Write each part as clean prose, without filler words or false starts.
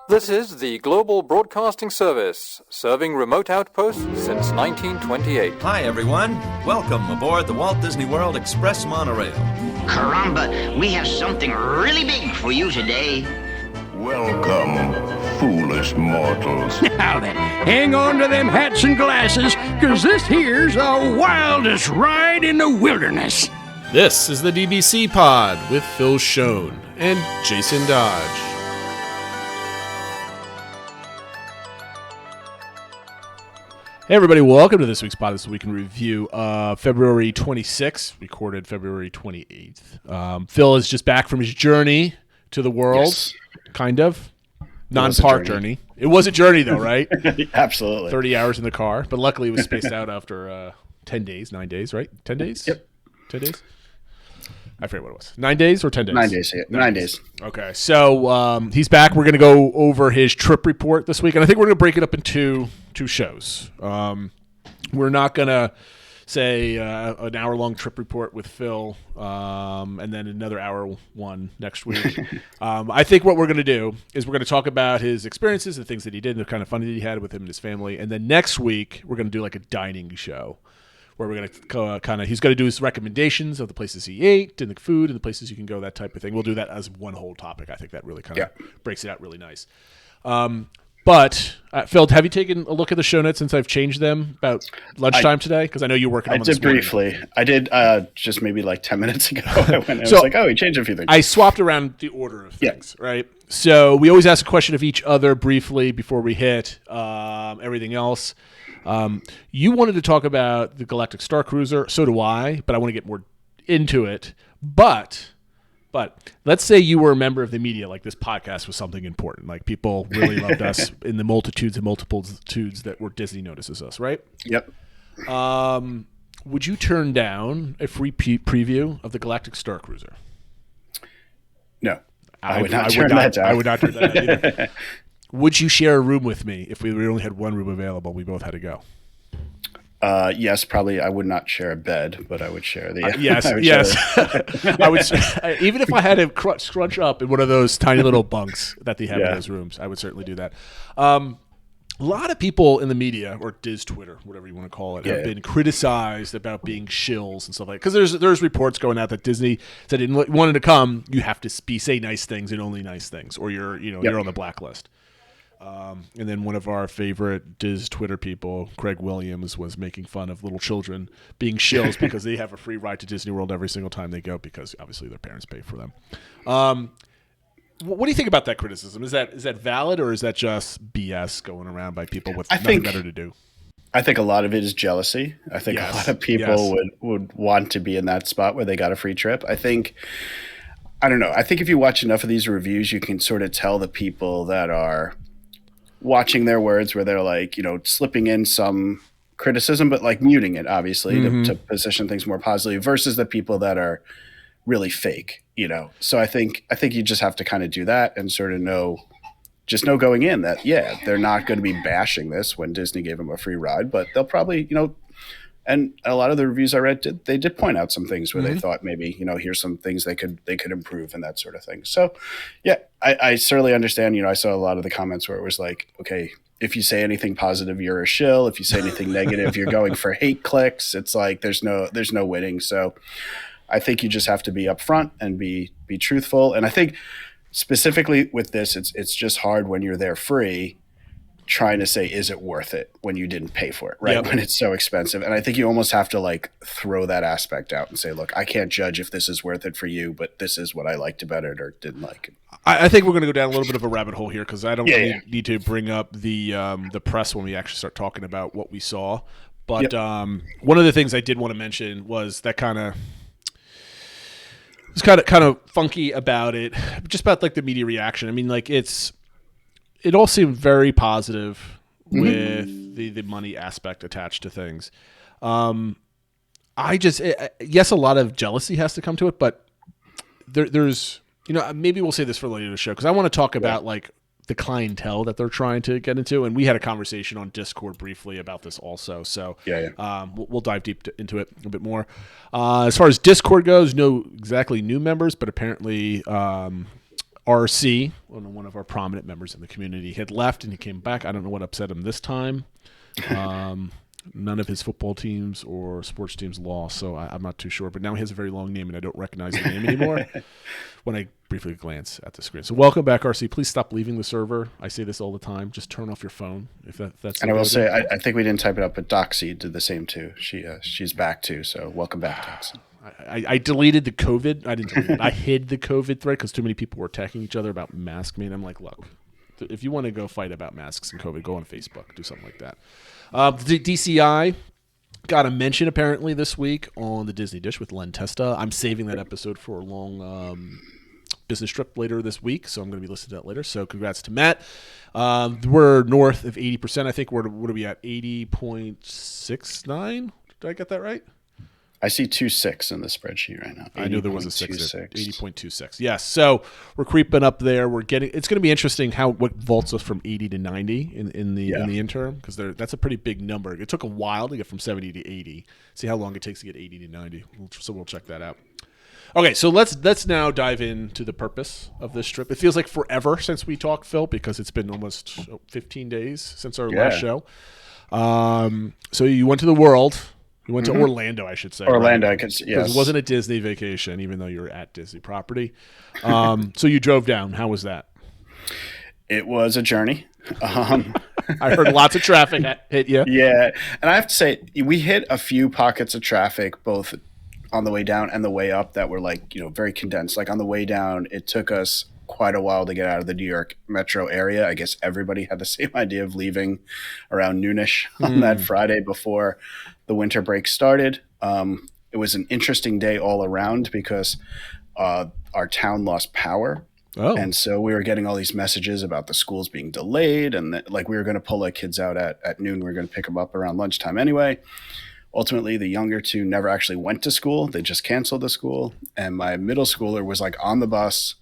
This is the Global Broadcasting Service, serving remote outposts since 1928. Hi, everyone. Welcome aboard the Walt Disney World Express monorail. Caramba, we have something really big for you today. Welcome, foolish mortals. Now then, hang on to them hats and glasses, because this here's the wildest ride in the wilderness. This is the DBC Pod with Phil Schoen and Jason Dodge. Hey everybody, welcome to this week's pod. This is a week in review. February 26th, recorded February 28th. Phil is just back from his journey to the world, yes. Kind of. Non-park journey. It was a journey though, right? Absolutely. 30 hours in the car, but luckily it was spaced out after 10 days, 9 days, right? 10 days? Yep. 10 days? I forget what it was. 9 days or 10 days? 9 days. Yeah. 9 days. Okay, so he's back. We're going to go over his trip report this week, and I think we're going to break it up into two shows. We're not going to say an hour-long trip report with Phil and then another hour one next week. I think what we're going to do is we're going to talk about his experiences, the things that he did, and the kind of fun that he had with him and his family. And then next week, we're going to do like a dining show where we're going to he's going to do his recommendations of the places he ate and the food and the places you can go, that type of thing. We'll do that as one whole topic. I think that really kind of breaks it out really nice. But, Phil, have you taken a look at the show notes since I've changed them about lunchtime today? Because I know you're working on them. I did briefly. I did just maybe like 10 minutes ago. I was like, oh, he changed a few things. I swapped around the order of things, right? So we always ask a question of each other briefly before we hit everything else. You wanted to talk about the Galactic Starcruiser. So do I, but I want to get more into it. But let's say you were a member of the media, like this podcast was something important. Like people really loved us in the multitudes that were Disney notices us, right? Yep. Would you turn down a free preview of the Galactic Starcruiser? No. I would not turn that down. I would not turn that down either. Would you share a room with me if we only had one room available? We both had to go. Yes, probably. I would not share a bed, but I would share the. Yes. I would, even if I had to scrunch up in one of those tiny little bunks that they have in those rooms, I would certainly do that. A lot of people in the media, or Diz Twitter, whatever you want to call it, have been criticized about being shills and stuff like that. Because there's reports going out that Disney said if you wanted to come, you have to say nice things and only nice things, or you're on the blacklist. And then one of our favorite Diz Twitter people, Craig Williams, was making fun of little children being shills because they have a free ride to Disney World every single time they go because obviously their parents pay for them. What do you think about that criticism? Is that valid, or is that just BS going around by people with nothing better to do? I think a lot of it is jealousy. I think a lot of people would want to be in that spot where they got a free trip. I don't know. I think if you watch enough of these reviews, you can sort of tell the people that are watching their words where they're like, slipping in some criticism, but like muting it, obviously, to position things more positively versus the people that are really fake, So I think you just have to kind of do that and sort of know going in that, they're not going to be bashing this when Disney gave them a free ride, but they'll probably, and a lot of the reviews I read did point out some things where they thought maybe, here's some things they could improve and that sort of thing. So, I certainly understand. I saw a lot of the comments where it was like, okay, if you say anything positive, you're a shill. If you say anything negative, you're going for hate clicks. It's like there's no winning. So, I think you just have to be upfront and be truthful. And I think specifically with this, it's just hard when you're there free, trying to say, is it worth it when you didn't pay for it, right? When it's so expensive. And I think you almost have to like throw that aspect out and say, look, I can't judge if this is worth it for you, but this is what I liked about it or didn't like it. I think we're going to go down a little bit of a rabbit hole here because I don't need to bring up the press when we actually start talking about what we saw. But one of the things I did want to mention was that kind of funky about it, just about like the media reaction. I mean, like it all seemed very positive with the money aspect attached to things. Yes, a lot of jealousy has to come to it, but there's, maybe we'll say this for later in the show because I want to talk about like the clientele that they're trying to get into, and we had a conversation on Discord briefly about this also. So we'll dive deep into it a bit more. As far as Discord goes, no exactly new members, but apparently RC, one one of our prominent members in the community. He had left and he came back. I don't know what upset him this time. None of his football teams or sports teams lost, so I'm not too sure. But now he has a very long name, and I don't recognize the name anymore when I briefly glance at the screen. So welcome back, RC. Please stop leaving the server. I say this all the time. Just turn off your phone if that's. And I will say, I think we didn't type it up, but Doxy did the same too. She's back too, so welcome back, Doxy. I deleted the COVID. I didn't delete it. I hid the COVID thread because too many people were attacking each other about mask man. I'm like, look, if you want to go fight about masks and COVID, go on Facebook. Do something like that. The DCI got a mention apparently this week on the Disney Dish with Len Testa. I'm saving that episode for a long business trip later this week, so I'm going to be listening to that later. So congrats to Matt. We're north of 80%. I think what are we at? 80.69? Did I get that right? I see 2.6 in the spreadsheet right now. I knew there was a 6. 80.26. Yes. So we're creeping up there. It's going to be interesting what vaults us from 80 to 90 in the interim, because that's a pretty big number. It took a while to get from 70 to 80. See how long it takes to get 80 to 90. So we'll check that out. Okay, so let's now dive into the purpose of this trip. It feels like forever since we talked, Phil, because it's been almost 15 days since our last show. So you went to the world. You went to Orlando, I should say. Orlando, right? Yes. It wasn't a Disney vacation, even though you were at Disney property. So you drove down. How was that? It was a journey. I heard lots of traffic hit you. Yeah, and I have to say, we hit a few pockets of traffic, both on the way down and the way up, that were very condensed. Like on the way down, it took us quite a while to get out of the New York metro area. I guess everybody had the same idea of leaving around noonish on that Friday before the winter break started. It was an interesting day all around because our town lost power. Oh. And so we were getting all these messages about the schools being delayed, and we were going to pull the kids out at noon. We were going to pick them up around lunchtime anyway. Ultimately, the younger two never actually went to school. They just canceled the school. And my middle schooler was on the bus,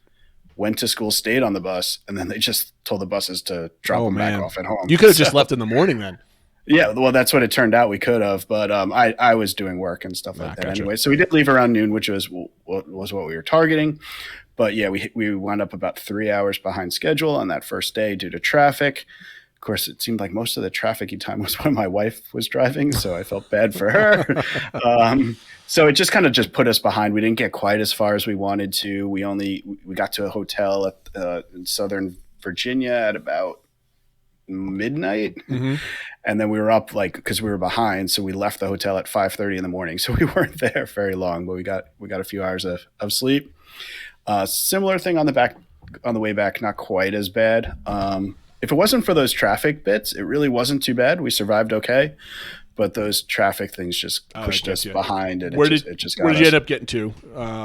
went to school, stayed on the bus, and then they just told the buses to drop them back off at home. You could have just left in the morning then. Yeah, well, that's what it turned out. We could have, but I was doing work and stuff like that anyway. So we did leave around noon, which was what we were targeting. But yeah, we wound up about 3 hours behind schedule on that first day due to traffic. Of course, it seemed like most of the trafficy time was when my wife was driving, so I felt bad for her. So it just kind of put us behind. We didn't get quite as far as we wanted to. We got to a hotel in Southern Virginia at about midnight. Mm-hmm. And then we were up because we were behind, so we left the hotel at 5:30 in the morning. So we weren't there very long, but we got a few hours of sleep. Similar thing on the way back, not quite as bad. If it wasn't for those traffic bits, it really wasn't too bad. We survived okay, but those traffic things just pushed us behind. And where did you end up getting to?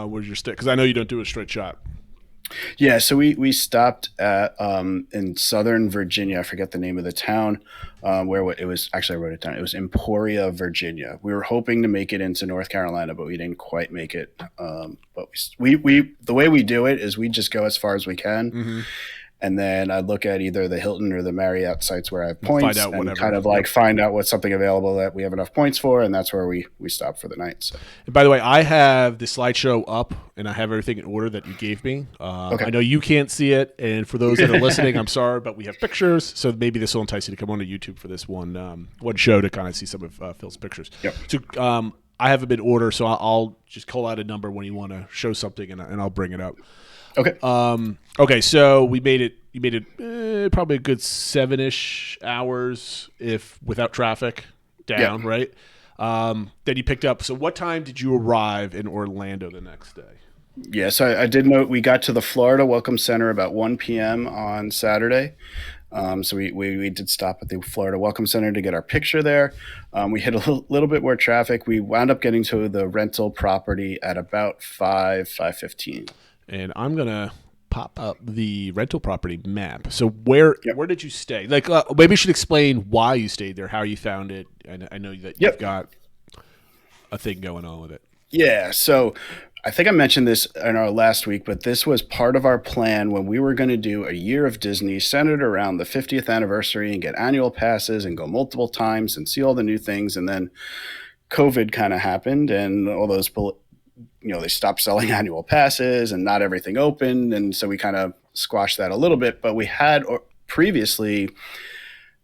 Where's your stick? Because I know you don't do a straight shot. Yeah, so we stopped at in Southern Virginia. I forget the name of the town where it was. Actually, I wrote it down. It was Emporia, Virginia. We were hoping to make it into North Carolina, but we didn't quite make it. But we the way we do it is we just go as far as we can. Mm-hmm. And then I look at either the Hilton or the Marriott sites where I have points and kind of find out what's something available that we have enough points for, and that's where we stop for the night. So. And by the way, I have the slideshow up, and I have everything in order that you gave me. Okay. I know you can't see it, and for those that are listening, I'm sorry, but we have pictures, so maybe this will entice you to come on to YouTube for this one show to kind of see some of Phil's pictures. Yep. So I have them in order, so I'll just call out a number when you want to show something, and I'll bring it up. Okay. Okay. So you made it probably a good 7-ish hours without traffic down, right? Then you picked up. So what time did you arrive in Orlando the next day? Yeah. So I did note we got to the Florida Welcome Center about 1 p.m. on Saturday. So we did stop at the Florida Welcome Center to get our picture there. We hit a little bit more traffic. We wound up getting to the rental property at about 5:15. And I'm going to pop up the rental property map. So where did you stay? Maybe you should explain why you stayed there, how you found it. And I know that you've got a thing going on with it. Yeah. So I think I mentioned this in our last week, but this was part of our plan when we were going to do a year of Disney centered around the 50th anniversary and get annual passes and go multiple times and see all the new things. And then COVID kind of happened, and all those they stopped selling annual passes and not everything opened. And so we kind of squash that a little bit. But we had previously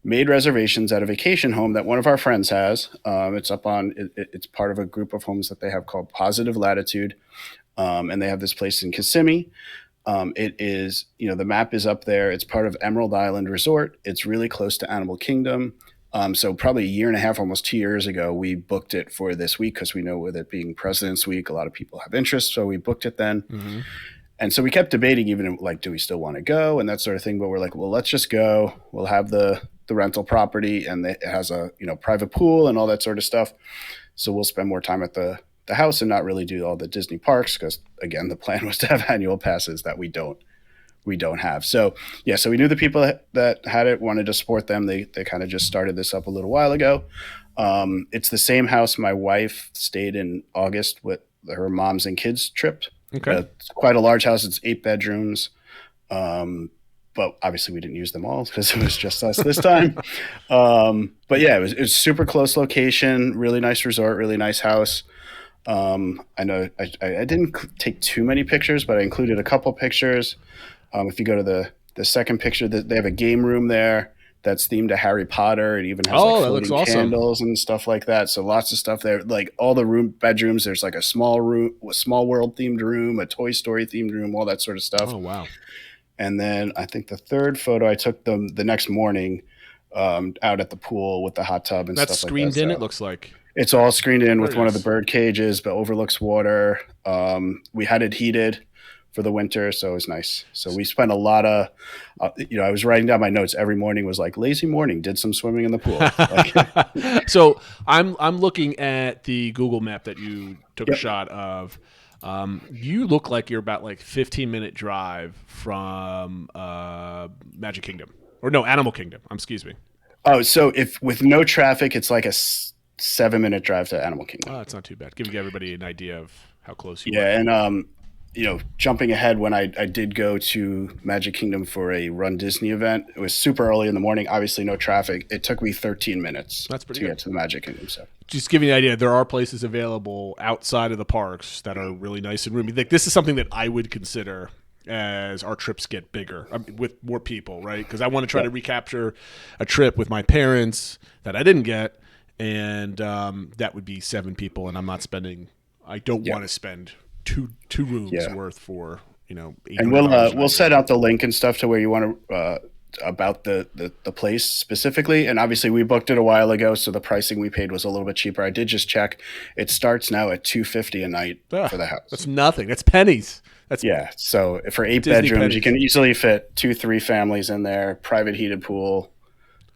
made reservations at a vacation home that one of our friends has. It's part of a group of homes that they have called Positive Latitude. And they have this place in Kissimmee. It is, the map is up there. It's part of Emerald Island Resort. It's really close to Animal Kingdom. So probably a year and a half, almost 2 years ago, we booked it for this week because we know with it being President's Week, a lot of people have interest. So we booked it then. Mm-hmm. And so we kept debating even like, do we still want to go and that sort of thing? But we're like, well, let's just go. We'll have the rental property and it has a, private pool and all that sort of stuff. So we'll spend more time at the house and not really do all the Disney parks. Cause again, the plan was to have annual passes that we don't have. So yeah, so we knew the people that had it, wanted to support them. They kind of just started this up a little while ago. It's the same house my wife stayed in August with her mom's and kids trip. Okay. It's quite a large house. It's 8 bedrooms. But obviously we didn't use them all because it was just us this time. But yeah, it was super close location, really nice resort, really nice house. I know I didn't take too many pictures, but I included a couple pictures. If you go to the second picture, they have a game room there that's themed to Harry Potter. It even has floating candles and stuff like that. So lots of stuff there. Like all the bedrooms, there's like a small world themed room, a Toy Story themed room, all that sort of stuff. Oh wow! And then I think the third photo I took them the next morning out at the pool with the hot tub and stuff like that. That's screened in. It looks like it's all screened in with one of the bird cages, but overlooks water. We had it heated for the winter, so it was nice. So we spent a lot of, I was writing down my notes every morning. Was like lazy morning. Did some swimming in the pool. So I'm looking at the Google map that you took a shot of. You look like you're about 15-minute drive from Magic Kingdom, or no, Animal Kingdom. Excuse me. Oh, so if with no traffic, it's like a 7-minute drive to Animal Kingdom. Oh, it's not too bad. Giving everybody an idea of how close you are. Yeah, and jumping ahead, when I did go to Magic Kingdom for a Run Disney event, it was super early in the morning, obviously no traffic. It took me 13 minutes to get to the Magic Kingdom. So just giving you an idea, there are places available outside of the parks that are really nice and roomy. This is something that I would consider as our trips get bigger with more people, right? Because I want to try to recapture a trip with my parents that I didn't get, and that would be 7 people, and I don't want to spend two rooms worth for and we'll set out the link and stuff to where you want to about the place specifically. And obviously we booked it a while ago, so the pricing we paid was a little bit cheaper. I did just check; it starts now at $250 a night for the house. That's nothing. That's pennies. So for 8 Disney bedrooms, pennies. you can easily fit 2-3 families in there. Private heated pool,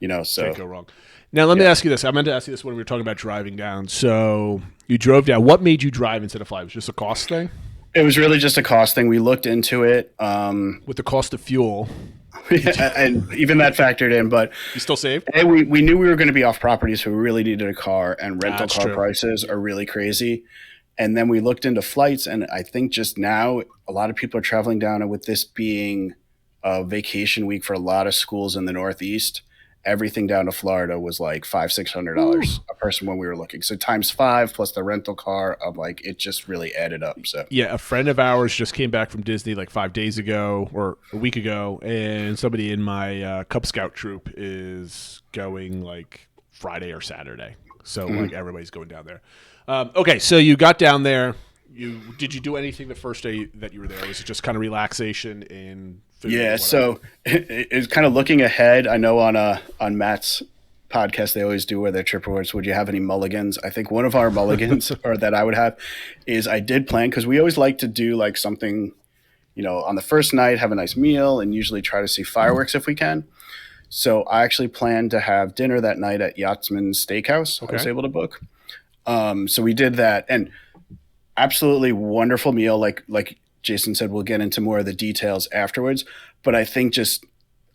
so can't go wrong. Now, let me ask you this. I meant to ask you this when we were talking about driving down. So you drove down. What made you drive instead of fly? Was it just a cost thing? It was really just a cost thing. We looked into it. With the cost of fuel. And even that factored in. But you still saved? We knew we were going to be off property, so we really needed a car. And rental car prices are really crazy. And then we looked into flights. And I think just now, a lot of people are traveling down. And with this being a vacation week for a lot of schools in the Northeast, everything down to Florida was like $500-$600 a person when we were looking. So times 5 plus the rental car, it just really added up. So yeah, a friend of ours just came back from Disney 5 days ago or a week ago, and somebody in my Cub Scout troop is going Friday or Saturday. So everybody's going down there. Okay, so you got down there. Did you do anything the first day that you were there? Was it just kind of relaxation and food? Yeah, so it's kind of looking ahead. I know on Matt's podcast they always do where their trip reports, would you have any mulligans? I think one of our mulligans or that I would have is I did plan, because we always like to do something, on the first night, have a nice meal and usually try to see fireworks if we can. So I actually planned to have dinner that night at Yachtsman's Steakhouse. Okay. I was able to book. So we did that, and absolutely wonderful meal. Like Jason said, we'll get into more of the details afterwards. But I think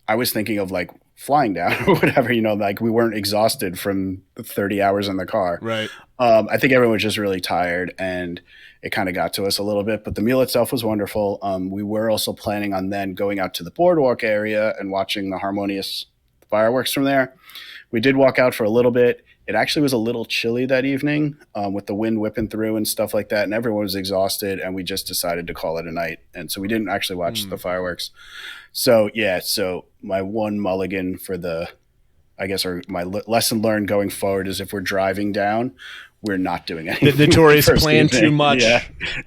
I was thinking of flying down or whatever, we weren't exhausted from 30 hours in the car. Right. I think everyone was just really tired, and it kind of got to us a little bit. But the meal itself was wonderful. We were also planning on then going out to the boardwalk area and watching the Harmonious fireworks from there. We did walk out for a little bit. it actually was a little chilly that evening with the wind whipping through and stuff like that. And everyone was exhausted, and we just decided to call it a night. And so we didn't actually watch the fireworks. So, yeah, so my one mulligan for my lesson learned going forward is if we're driving down, we're not doing anything. The notorious plan too much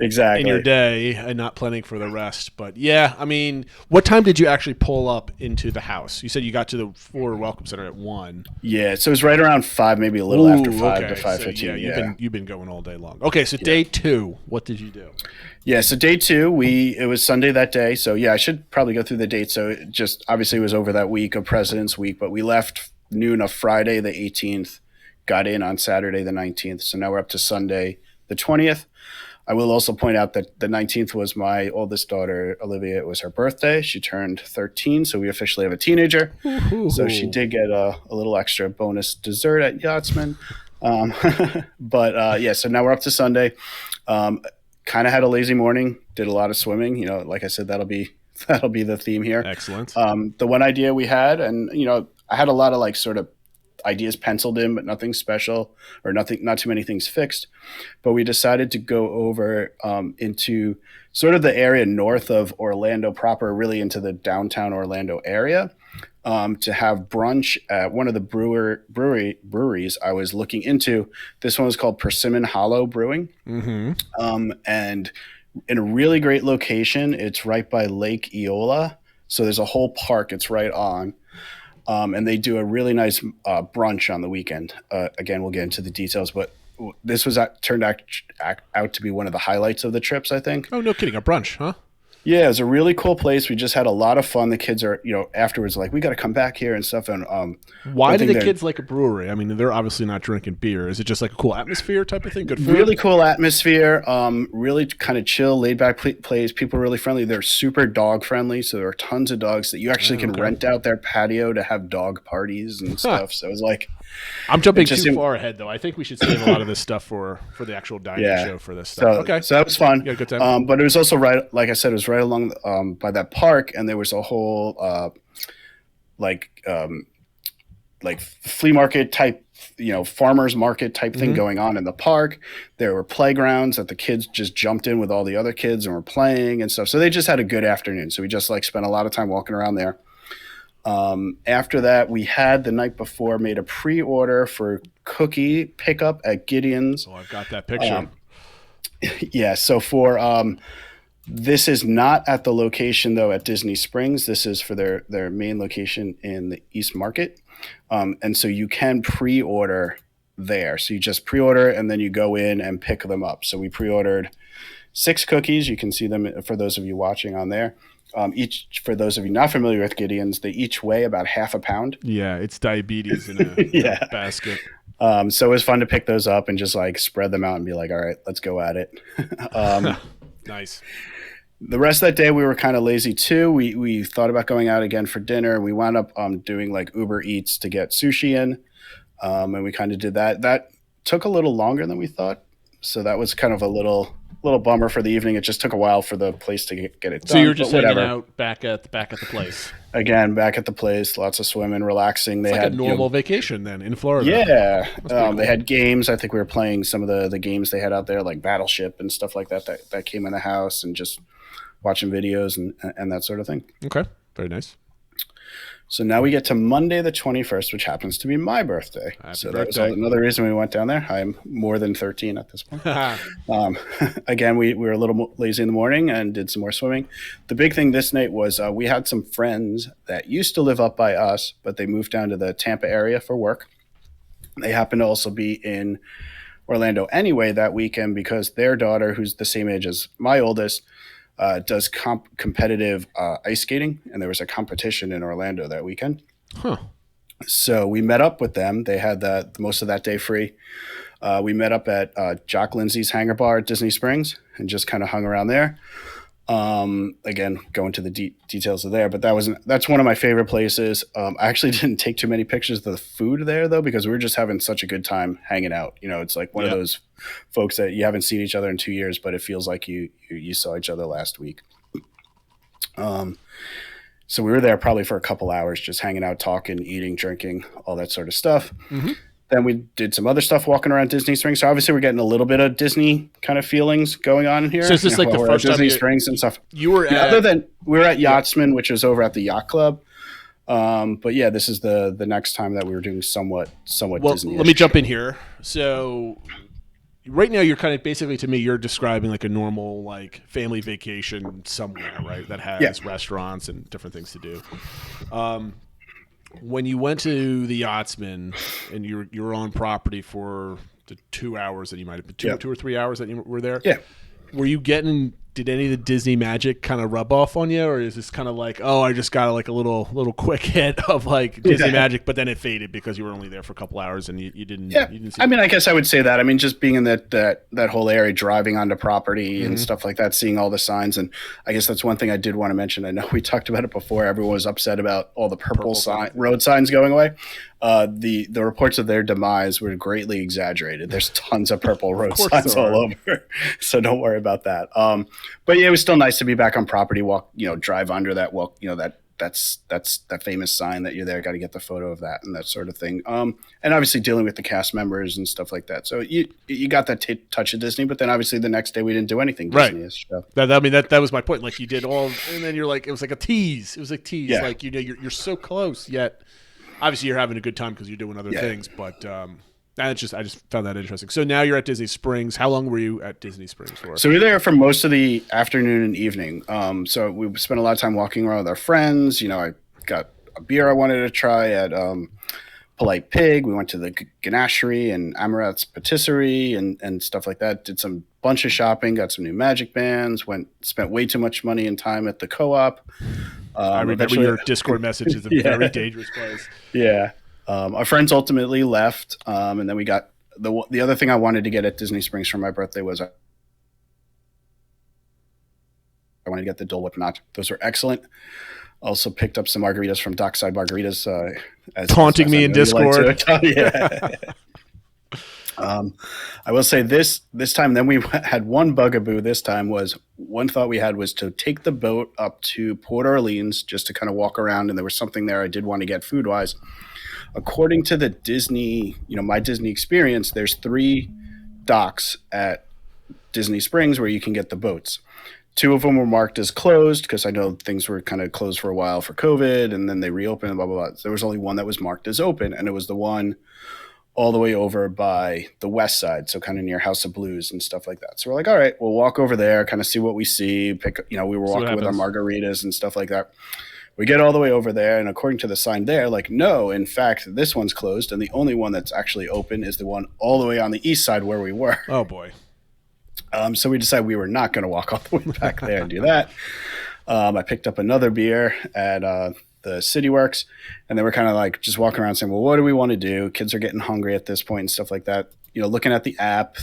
exactly. in your day and not planning for the rest. But yeah, I mean, what time did you actually pull up into the house? You said you got to the Florida Welcome Center at 1. Yeah, so it was right around 5, maybe a little after 5 to 5:15. So, you've been going all day long. Okay, so day 2, what did you do? Yeah, so day 2, it was Sunday that day. So yeah, I should probably go through the dates. So it just obviously it was over that week of President's Week, but we left noon of Friday the 18th. Got in on Saturday the 19th. So now we're up to Sunday the 20th. I will also point out that the 19th was my oldest daughter, Olivia. It was her birthday. She turned 13, so we officially have a teenager. Ooh. So she did get a little extra bonus dessert at Yachtsman. So now we're up to Sunday. Kind of had a lazy morning, did a lot of swimming. Like I said, that'll be the theme here. Excellent. The one idea we had, and I had a lot of sort of ideas penciled in, but nothing special or not too many things fixed. But we decided to go over into sort of the area north of Orlando proper, really into the downtown Orlando area, to have brunch at one of the breweries I was looking into. This one was called Persimmon Hollow Brewing. Mm-hmm. And in a really great location. It's right by Lake Eola. So there's a whole park it's right on. And they do a really nice brunch on the weekend. Again, we'll get into the details, but this turned out to be one of the highlights of the trips, I think. Oh, no kidding. A brunch, huh? Yeah, it was a really cool place. We just had a lot of fun. The kids are, afterwards like, we got to come back here and stuff. And why do the kids like a brewery? I mean, they're obviously not drinking beer. Is it just like a cool atmosphere type of thing? Good food? Really cool atmosphere. Really kind of chill, laid back place. People are really friendly. They're super dog friendly. So there are tons of dogs that you actually can rent out their patio to have dog parties and stuff. So it was like, I'm jumping too far ahead, though. I think we should save a lot of this stuff for the actual dining show for this stuff. So that was fun. You had a good time. But it was also right, like I said, it was right along by that park, and there was a whole flea market type, farmers market type thing going on in the park. There were playgrounds that the kids just jumped in with all the other kids and were playing and stuff. So they just had a good afternoon. So we just spent a lot of time walking around there. After that, we had the night before made a pre-order for cookie pickup at Gideon's. Oh, I've got that picture. So for this is not at the location though at Disney Springs. This is for their main location in the East Market, and so you can pre-order there. So you just pre-order and then you go in and pick them up. So we pre-ordered 6 cookies. You can see them for those of you watching on there. Each, for those of you not familiar with Gideon's, they each weigh about half a pound. Yeah, it's diabetes in a basket. So it was fun to pick those up and just spread them out and be like, all right, let's go at it. Nice. The rest of that day, we were kind of lazy too. We thought about going out again for dinner. We wound up doing Uber Eats to get sushi in, and we kind of did that. That took a little longer than we thought, so that was kind of a little bummer for the evening. It just took a while for the place to get it done. So you were just hanging out back at the place. Again, back at the place, lots of swimming, relaxing. They had a normal vacation then in Florida. Yeah, cool. They had games. I think we were playing some of the games they had out there, like Battleship and stuff like that came in the house, and just watching videos and that sort of thing. Okay, very nice. So now we get to Monday the 21st, which happens to be my birthday. Happy that was birthday. Another reason we went down there. I'm more than 13 at this point. Again, we were a little lazy in the morning and did some more swimming. The big thing this night was we had some friends that used to live up by us, but they moved down to the Tampa area for work. They happened to also be in Orlando anyway that weekend because their daughter, who's the same age as my oldest, does competitive ice skating, and there was a competition in Orlando that weekend. Huh. So we met up with them. They had most of that day free. We met up at Jock Lindsay's Hangar Bar at Disney Springs and just kind of hung around there. Again, go into the details of there, but that's one of my favorite places. I actually didn't take too many pictures of the food there though, because we were just having such a good time hanging out. It's like one of those folks that you haven't seen each other in 2 years, but it feels like you saw each other last week. So we were there probably for a couple hours, just hanging out, talking, eating, drinking, all that sort of stuff. Mm-hmm. Then we did some other stuff walking around Disney Springs. So obviously we're getting a little bit of Disney kind of feelings going on in here. So is this like the first time Disney Springs and stuff? You were at, other than we were at Yachtsman, which was over at the Yacht Club. But yeah, this is the next time that we were doing somewhat Disney. Let me jump in here. So right now you're kind of basically, to me, you're describing like a normal like family vacation somewhere, right? That has restaurants and different things to do. When you went to the Yachtsman and you were on property for the 2 hours that you might have been, 2 or 3 hours that you were there. Yeah. Were you getting, did any of the Disney magic kind of rub off on you, or is this kind of like, oh, I just got like a little quick hit of like Disney magic, but then it faded because you were only there for a couple hours and you didn't. Yeah, you didn't see I mean, I guess I would say that. I mean, just being in that whole area, driving onto property and stuff like that, seeing all the signs, and I guess that's one thing I did want to mention. I know we talked about it before. Everyone was upset about all the purple road signs going away. The reports of their demise were greatly exaggerated. There's tons of purple road signs all over, so don't worry about that. But yeah, it was still nice to be back on property. Drive under that. That's that famous sign that you're there. Got to get the photo of that and that sort of thing. And obviously dealing with the cast members and stuff like that. So you got that touch of Disney, but then obviously the next day we didn't do anything Disney-ish. So. That was my point. Like you did all, and then you're like, it was like a tease. It was a tease. Yeah. Like you're so close yet. Obviously, you're having a good time because you're doing other things, but I just found that interesting. So now you're at Disney Springs. How long were you at Disney Springs for? So we were there for most of the afternoon and evening. So we spent a lot of time walking around with our friends. I got a beer I wanted to try at Polite Pig. We went to the Ganachery and Amaret's Patisserie and stuff like that. Did some bunch of shopping. Got some new Magic Bands. Spent way too much money and time at the Co-op. I remember your Discord message is a very dangerous place. Yeah. Our friends ultimately left. And then we got the other thing I wanted to get at Disney Springs for my birthday was I wanted to get the Dole Whip Nacho. Those were excellent. Also picked up some margaritas from Dockside Margaritas. Taunting me in Discord. Yeah. I will say this time, then we had one bugaboo this time was one thought we had was to take the boat up to Port Orleans just to kind of walk around. And there was something there I did want to get food wise. According to the Disney, my Disney experience, there's 3 docks at Disney Springs where you can get the boats. 2 of them were marked as closed because I know things were kind of closed for a while for COVID and then they reopened and blah, blah, blah. There was only one that was marked as open, and it was the one all the way over by the west side, so kind of near House of Blues and stuff like that. So we're like, all right, we'll walk over there, kind of see what we see. We were walking with our margaritas and stuff like that. We get all the way over there, and according to the sign there, like, no, in fact, this one's closed, and the only one that's actually open is the one all the way on the east side where we were. Oh, boy. So we decided we were not going to walk all the way back there and do that. I picked up another beer at the City Works, and they were kind of like just walking around saying, well, what do we want to do? Kids are getting hungry at this point and stuff like that. Looking at the app,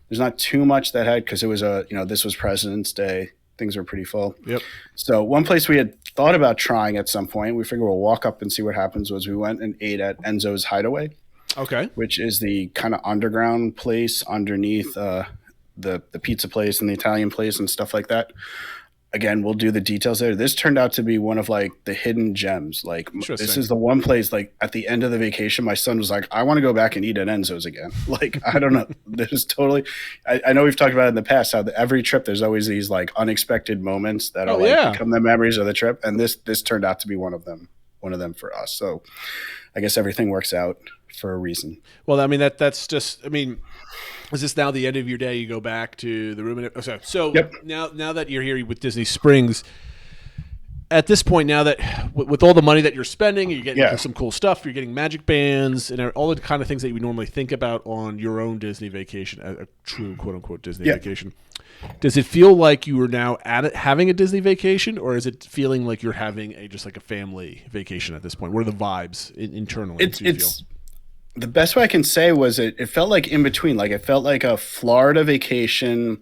there's not too much that had, because it was this was President's Day. Things were pretty full. Yep. So one place we had thought about trying at some point, we figured we'll walk up and see what happens, was we went and ate at Enzo's Hideaway. Okay. Which is the kind of underground place underneath the pizza place and the Italian place and stuff like that. Again, we'll do the details there. This turned out to be one of like the hidden gems. Like this is the one place, like at the end of the vacation, my son was like, I want to go back and eat at Enzo's again. Like, I don't know. There's totally, I know we've talked about it in the past, how every trip, there's always these like unexpected moments that are become the memories of the trip. And this turned out to be one of them for us. So I guess everything works out for a reason. Well, I mean, that's just, I mean, is this now the end of your day? You go back to the room and so yep. Now that you're here with Disney Springs, at this point, now that with all the money that you're spending, you're getting some cool stuff. You're getting Magic Bands and all the kind of things that you would normally think about on your own Disney vacation, a true quote unquote Disney vacation. Does it feel like you are now having a Disney vacation, or is it feeling like you're having just like a family vacation at this point? What are the vibes internally? It's the best way I can say was it felt like in between. Like it felt like a Florida vacation,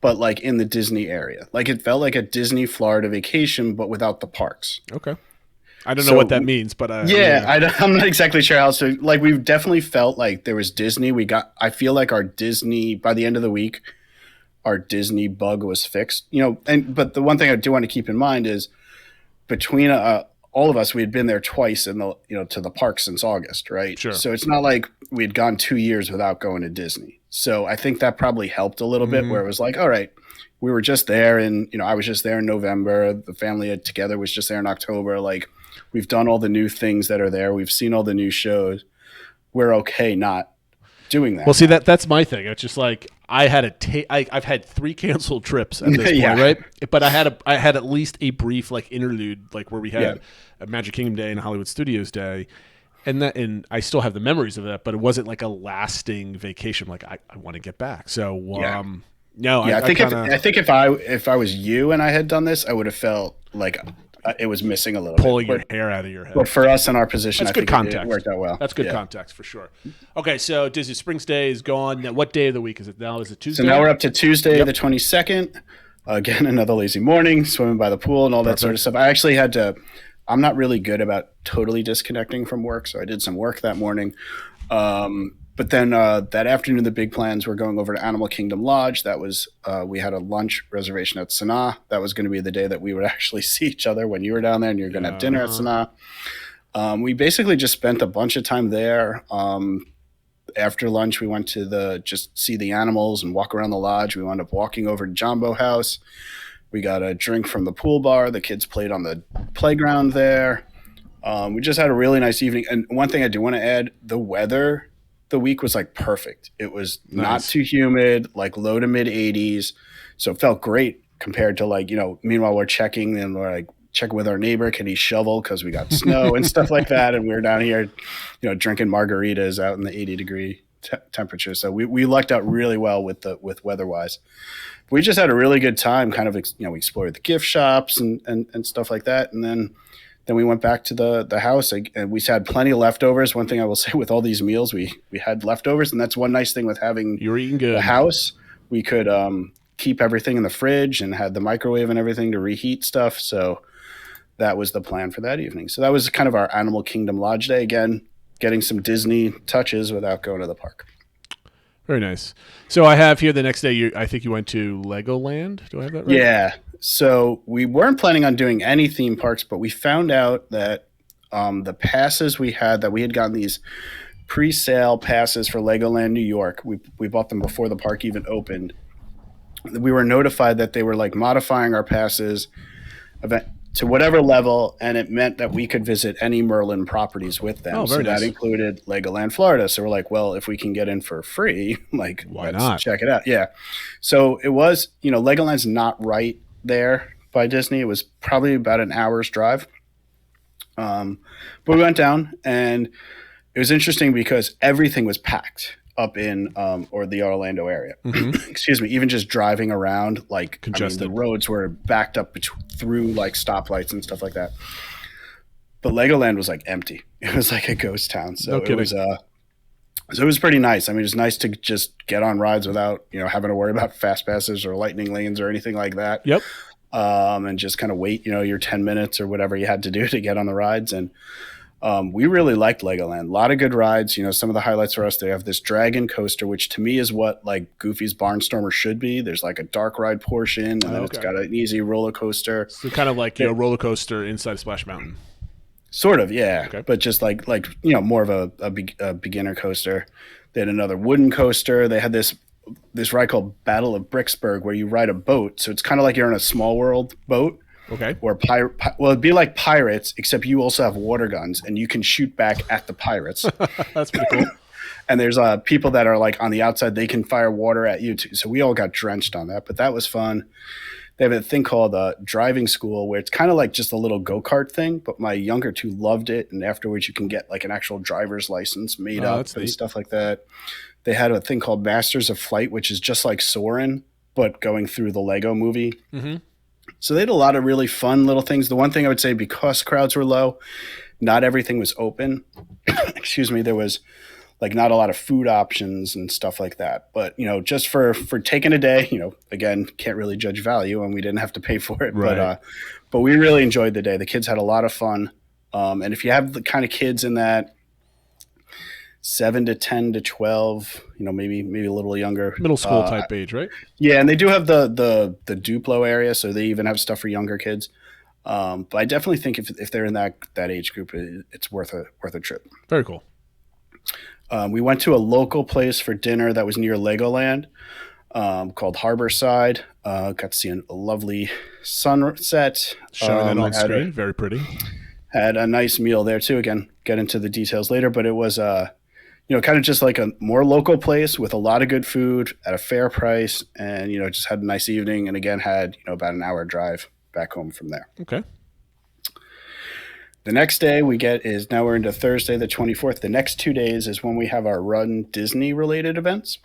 but like in the Disney area. Like it felt like a Disney Florida vacation, but without the parks. Okay. I don't know what that means, but I'm not exactly sure how. So like we've definitely felt like there was Disney. I feel like our Disney, by the end of the week, our Disney bug was fixed. But the one thing I do want to keep in mind is between all of us, we had been there twice to the park since August, right? Sure. So it's not like we had gone 2 years without going to Disney. So I think that probably helped a little bit, where it was like, all right, we were just there, and I was just there in November. The family together was just there in October. Like, we've done all the new things that are there. We've seen all the new shows. We're okay not doing that. Well, see, that's my thing. It's just like I've had 3 canceled trips at this point, right? But I had at least a brief like interlude, like where we had a Magic Kingdom Day and a Hollywood Studios Day, and I still have the memories of that. But it wasn't like a lasting vacation. Like I want to get back. So no, I think if I was you and I had done this, I would have felt like it was missing a little pulling bit. your hair out of your head. But for us in our position, that's I think good context. It worked out well. That's good context for sure. Okay, so Disney Springs Day is gone. Now, what day of the week is it now? Is it Tuesday? So now we're up to Tuesday, the 22nd. Again, another lazy morning, swimming by the pool and all that sort of stuff. I actually had to. I'm not really good about totally disconnecting from work, so I did some work that morning. But then that afternoon, the big plans were going over to Animal Kingdom Lodge. That was we had a lunch reservation at Sanaa. That was going to be the day that we would actually see each other when you were down there, and you're going to have dinner at Sanaa. We basically just spent a bunch of time there. After lunch, we went to just see the animals and walk around the lodge. We wound up walking over to Jumbo House. We got a drink from the pool bar. The kids played on the playground there. We just had a really nice evening. And one thing I do want to add, the weather the week was like perfect. It was not too humid, like low to mid 80s. So it felt great compared to like, meanwhile we're checking and we're like checking with our neighbor, can he shovel? Cause we got snow and stuff like that. And we were down here, drinking margaritas out in the 80-degree temperature. So we lucked out really well with weather wise. We just had a really good time, kind of, we explored the gift shops and stuff like that. And then we went back to the house, and we had plenty of leftovers. One thing I will say with all these meals, we had leftovers, and that's one nice thing with having You're eating good. The house. We could keep everything in the fridge and had the microwave and everything to reheat stuff. So that was the plan for that evening. So that was kind of our Animal Kingdom Lodge day. Again, getting some Disney touches without going to the park. Very nice. So I have here the next day, I think you went to Legoland. Do I have that right? Yeah. So we weren't planning on doing any theme parks, but we found out that the passes we had gotten these pre-sale passes for Legoland New York. We bought them before the park even opened. We were notified that they were like modifying our passes to whatever level, and it meant that we could visit any Merlin properties with them. Very nice. That included Legoland, Florida. So we're like, well, if we can get in for free, like, why let's not? Check it out. Yeah. So it was, Legoland's not right there by Disney. It was probably about an hour's drive. But we went down, and it was interesting because everything was packed up in or the Orlando area. Mm-hmm. Excuse me. Even just driving around, like, congested. The roads were backed up through like stoplights and stuff like that. But Legoland was like empty. It was like a ghost town. So it was pretty nice. I mean, it was nice to just get on rides without, having to worry about fast passes or lightning lanes or anything like that. Yep. And just kind of wait, your 10 minutes or whatever you had to do to get on the rides. And we really liked Legoland. A lot of good rides. Some of the highlights for us, they have this dragon coaster, which to me is what like Goofy's Barnstormer should be. There's like a dark ride portion, and then it's got an easy roller coaster. So kind of like a roller coaster inside Splash Mountain. Sort of, yeah. Okay. But just like more of a beginner coaster. They had another wooden coaster. They had this ride called Battle of Bricksburg, where you ride a boat. So it's kind of like you're in a Small World boat. Okay. Or it'd be like Pirates, except you also have water guns and you can shoot back at the pirates. That's pretty cool. And there's people that are like on the outside, they can fire water at you too. So we all got drenched on that, but that was fun. They have a thing called driving school, where it's kind of like just a little go-kart thing, but my younger two loved it. And afterwards you can get like an actual driver's license made up and stuff like that. They had a thing called Masters of Flight, which is just like Soarin', but going through the Lego movie. Mm-hmm. So they had a lot of really fun little things. The one thing I would say, because crowds were low, not everything was open. Excuse me. There was like not a lot of food options and stuff like that. But, just for taking a day, again, can't really judge value, and we didn't have to pay for it. Right. But we really enjoyed the day. The kids had a lot of fun. And if you have the kind of kids in that 7 to 10 to 12, maybe a little younger. Middle school type age, right? Yeah, and they do have the Duplo area, so they even have stuff for younger kids. But I definitely think if they're in that age group, it's worth a trip. Very cool. We went to a local place for dinner that was near Legoland, called Harborside. Got to see a lovely sunset. Showing it on screen. Very pretty. Had a nice meal there too. Again, get into the details later, but it was kind of just like a more local place with a lot of good food at a fair price, and just had a nice evening. And again, had about an hour drive back home from there. Okay. The next day now we're into Thursday the 24th. The next 2 days is when we have our Run Disney related events.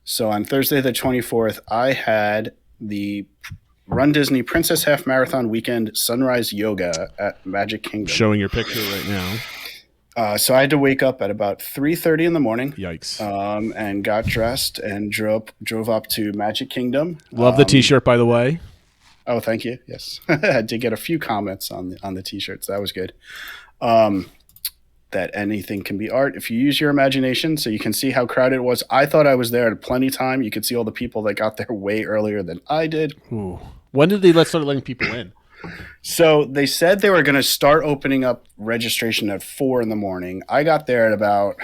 So on Thursday the 24th, I had the Run Disney Princess Half Marathon Weekend Sunrise Yoga at Magic Kingdom. Showing your picture right now. So I had to wake up at about 3:30 in the morning. Yikes. And got dressed and drove up to Magic Kingdom. Love the T-shirt, by the way. Oh, thank you. Yes. I did get a few comments on the T-shirts. That was good. That anything can be art if you use your imagination. So you can see how crowded it was. I thought I was there at plenty of time. You could see all the people that got there way earlier than I did. Ooh. When did they start letting people in? So they said they were going to start opening up registration at 4 in the morning. I got there at about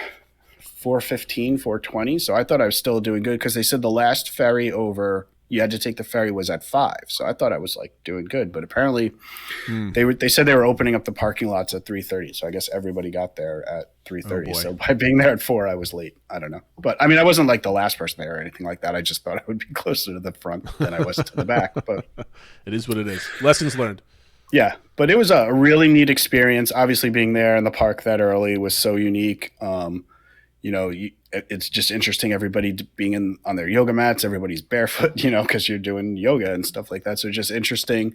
4:15, 4:20. So I thought I was still doing good because they said the last ferry over, you had to take the ferry, was at 5. So I thought I was doing good, but apparently they said they were opening up the parking lots at 3:30. So I guess everybody got there at 3:30. So by being there at 4, I was late. I don't know. But I mean, I wasn't the last person there or anything like that. I just thought I would be closer to the front than I was to the back. But it is what it is. Lessons learned. Yeah, but it was a really neat experience. Obviously being there in the park that early was so unique. It's just interesting, everybody being on their yoga mats, everybody's barefoot, because you're doing yoga and stuff like that. So just interesting.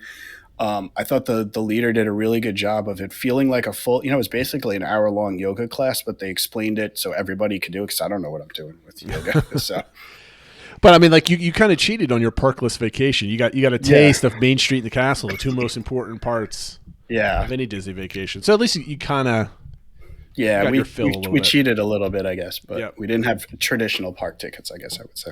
I thought the leader did a really good job of it feeling like a full, it was basically an hour-long yoga class, but they explained it so everybody could do it, because I don't know what I'm doing with yoga. So, but I mean, you kind of cheated on your parkless vacation. You got a taste of Main Street and the castle, the two most important parts of any Disney vacation. So at least you kind of we cheated a little bit, I guess, but we didn't have traditional park tickets, I guess I would say.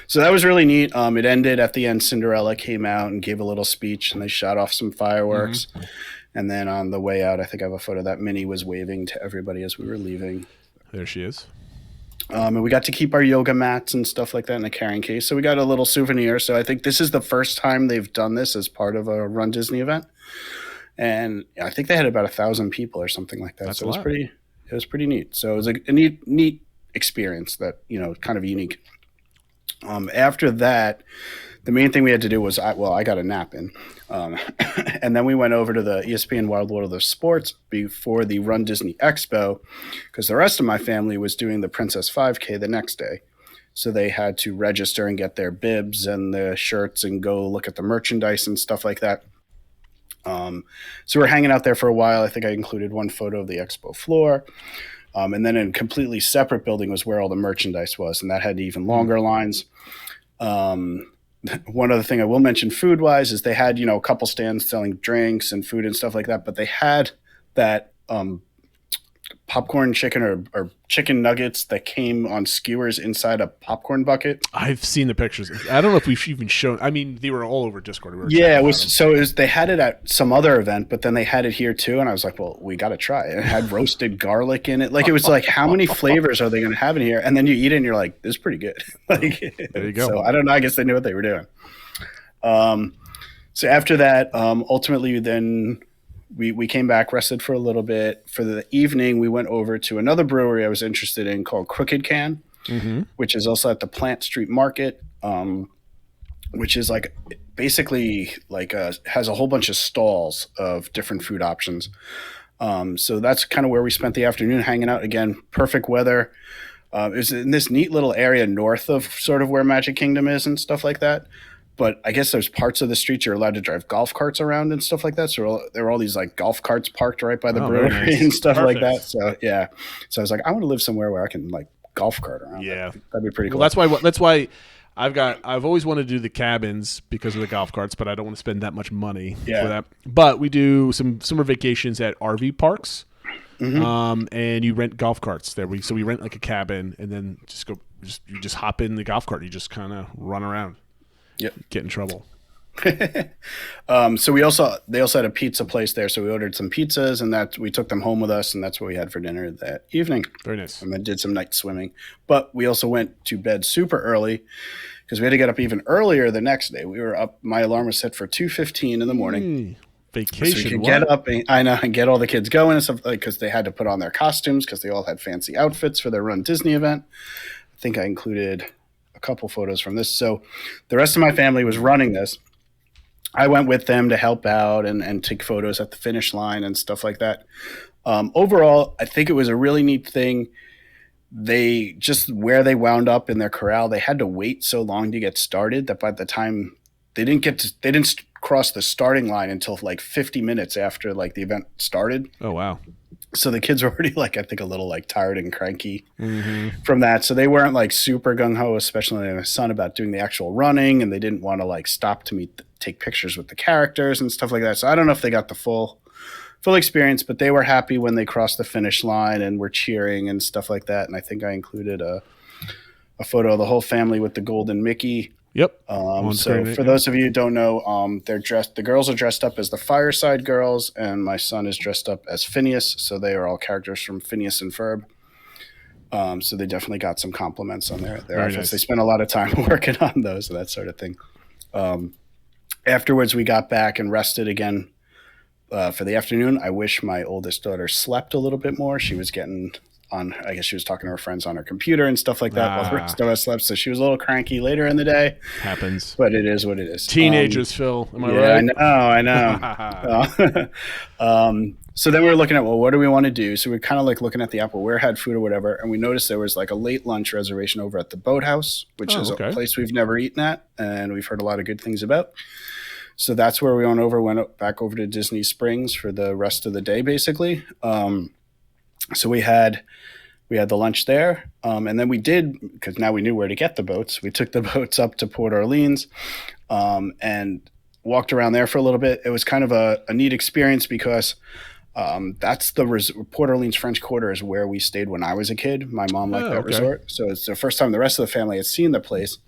So that was really neat. It ended at the end. Cinderella came out and gave a little speech, and they shot off some fireworks. Mm-hmm. And then on the way out, I think I have a photo that Minnie was waving to everybody as we were leaving. There she is. And we got to keep our yoga mats and stuff like that in a carrying case. So we got a little souvenir. So I think this is the first time they've done this as part of a Run Disney event. And I think they had about 1,000 people or something like that. That's so it was pretty neat. So it was a neat experience that, kind of unique. After that, the main thing we had to do was, I got a nap in. And then we went over to the ESPN Wild World of Sports before the Run Disney Expo, because the rest of my family was doing the Princess 5K the next day. So they had to register and get their bibs and the shirts and go look at the merchandise and stuff like that. So we're hanging out there for a while. I think I included one photo of the expo floor. And then in a completely separate building was where all the merchandise was, and that had even longer lines. One other thing I will mention food-wise is they had, a couple stands selling drinks and food and stuff like that, but they had that popcorn chicken or chicken nuggets that came on skewers inside a popcorn bucket. I've seen the pictures. I don't know if we've even shown. I mean, they were all over Discord. They had it at some other event, but then they had it here too. And I was like, well, we got to try it. It had roasted garlic in it. It was how many flavors are they going to have in here? And then you eat it and you're like, this is pretty good. There you go. So I don't know. I guess they knew what they were doing. So after that, ultimately then we came back, rested for a little bit. For the evening, we went over to another brewery I was interested in called Crooked Can, which is also at the Plant Street Market, which is basically has a whole bunch of stalls of different food options. So that's kind of where we spent the afternoon hanging out. Again, perfect weather. It was in this neat little area north of sort of where Magic Kingdom is and stuff like that. But I guess there's parts of the street you're allowed to drive golf carts around and stuff like that. So there were all these golf carts parked right by the brewery and stuff like that. So yeah. So I was like, I want to live somewhere where I can golf cart around. Yeah, that'd be pretty cool. Well, that's why I've always wanted to do the cabins because of the golf carts, but I don't want to spend that much money for that. But we do some summer vacations at RV parks, and you rent golf carts there. So we rent a cabin, and then you just hop in the golf cart. You just kind of run around. Yep. Get in trouble. So they also had a pizza place there, so we ordered some pizzas, and that we took them home with us, and that's what we had for dinner that evening. Very nice. And then did some night swimming. But we also went to bed super early because we had to get up even earlier the next day. We were up. My alarm was set for 2:15 in the morning. Vacation. So we could get up and get all the kids going and stuff, like, because they had to put on their costumes because they all had fancy outfits for their Run Disney event. I think I included a couple photos from this. So the rest of my family was running this. I went with them to help out and take photos at the finish line and stuff like that. Overall, I think it was a really neat thing. They just where they wound up in their corral, they had to wait so long to get started that by the time they didn't cross the starting line until like 50 minutes after like the event started. Oh, wow. So the kids were already like, I think, a little like tired and cranky from that. So they weren't like super gung-ho, especially my son, about doing the actual running, and they didn't want to like stop to take pictures with the characters and stuff like that. So I don't know if they got the full experience, but they were happy when they crossed the finish line and were cheering and stuff like that. And I think I included a photo of the whole family with the golden Mickey. Yep. So for those of you who don't know, the girls are dressed up as the Fireside Girls, and my son is dressed up as Phineas. So they are all characters from Phineas and Ferb. So they definitely got some compliments on their outfits. Nice. They spent a lot of time working on those and that sort of thing. Afterwards, we got back and rested again for the afternoon. I wish my oldest daughter slept a little bit more. She was getting on, I guess she was talking to her friends on her computer and stuff like that while the rest of us slept. So she was a little cranky later in the day. Happens. But it is what it is. Teenagers, Phil. Am I right? I know. So then we were looking at, well, what do we want to do? So we're kind of like looking at the app where had food or whatever. And we noticed there was like a late lunch reservation over at the Boathouse, which is a place we've never eaten at and we've heard a lot of good things about. So that's where we went back over to Disney Springs for the rest of the day, basically. So we had the lunch there, and then we did, because now we knew where to get the boats. We took the boats up to Port Orleans and walked around there for a little bit. It was kind of a neat experience because that's Port Orleans French Quarter is where we stayed when I was a kid. My mom liked that resort. So it's the first time the rest of the family had seen the place.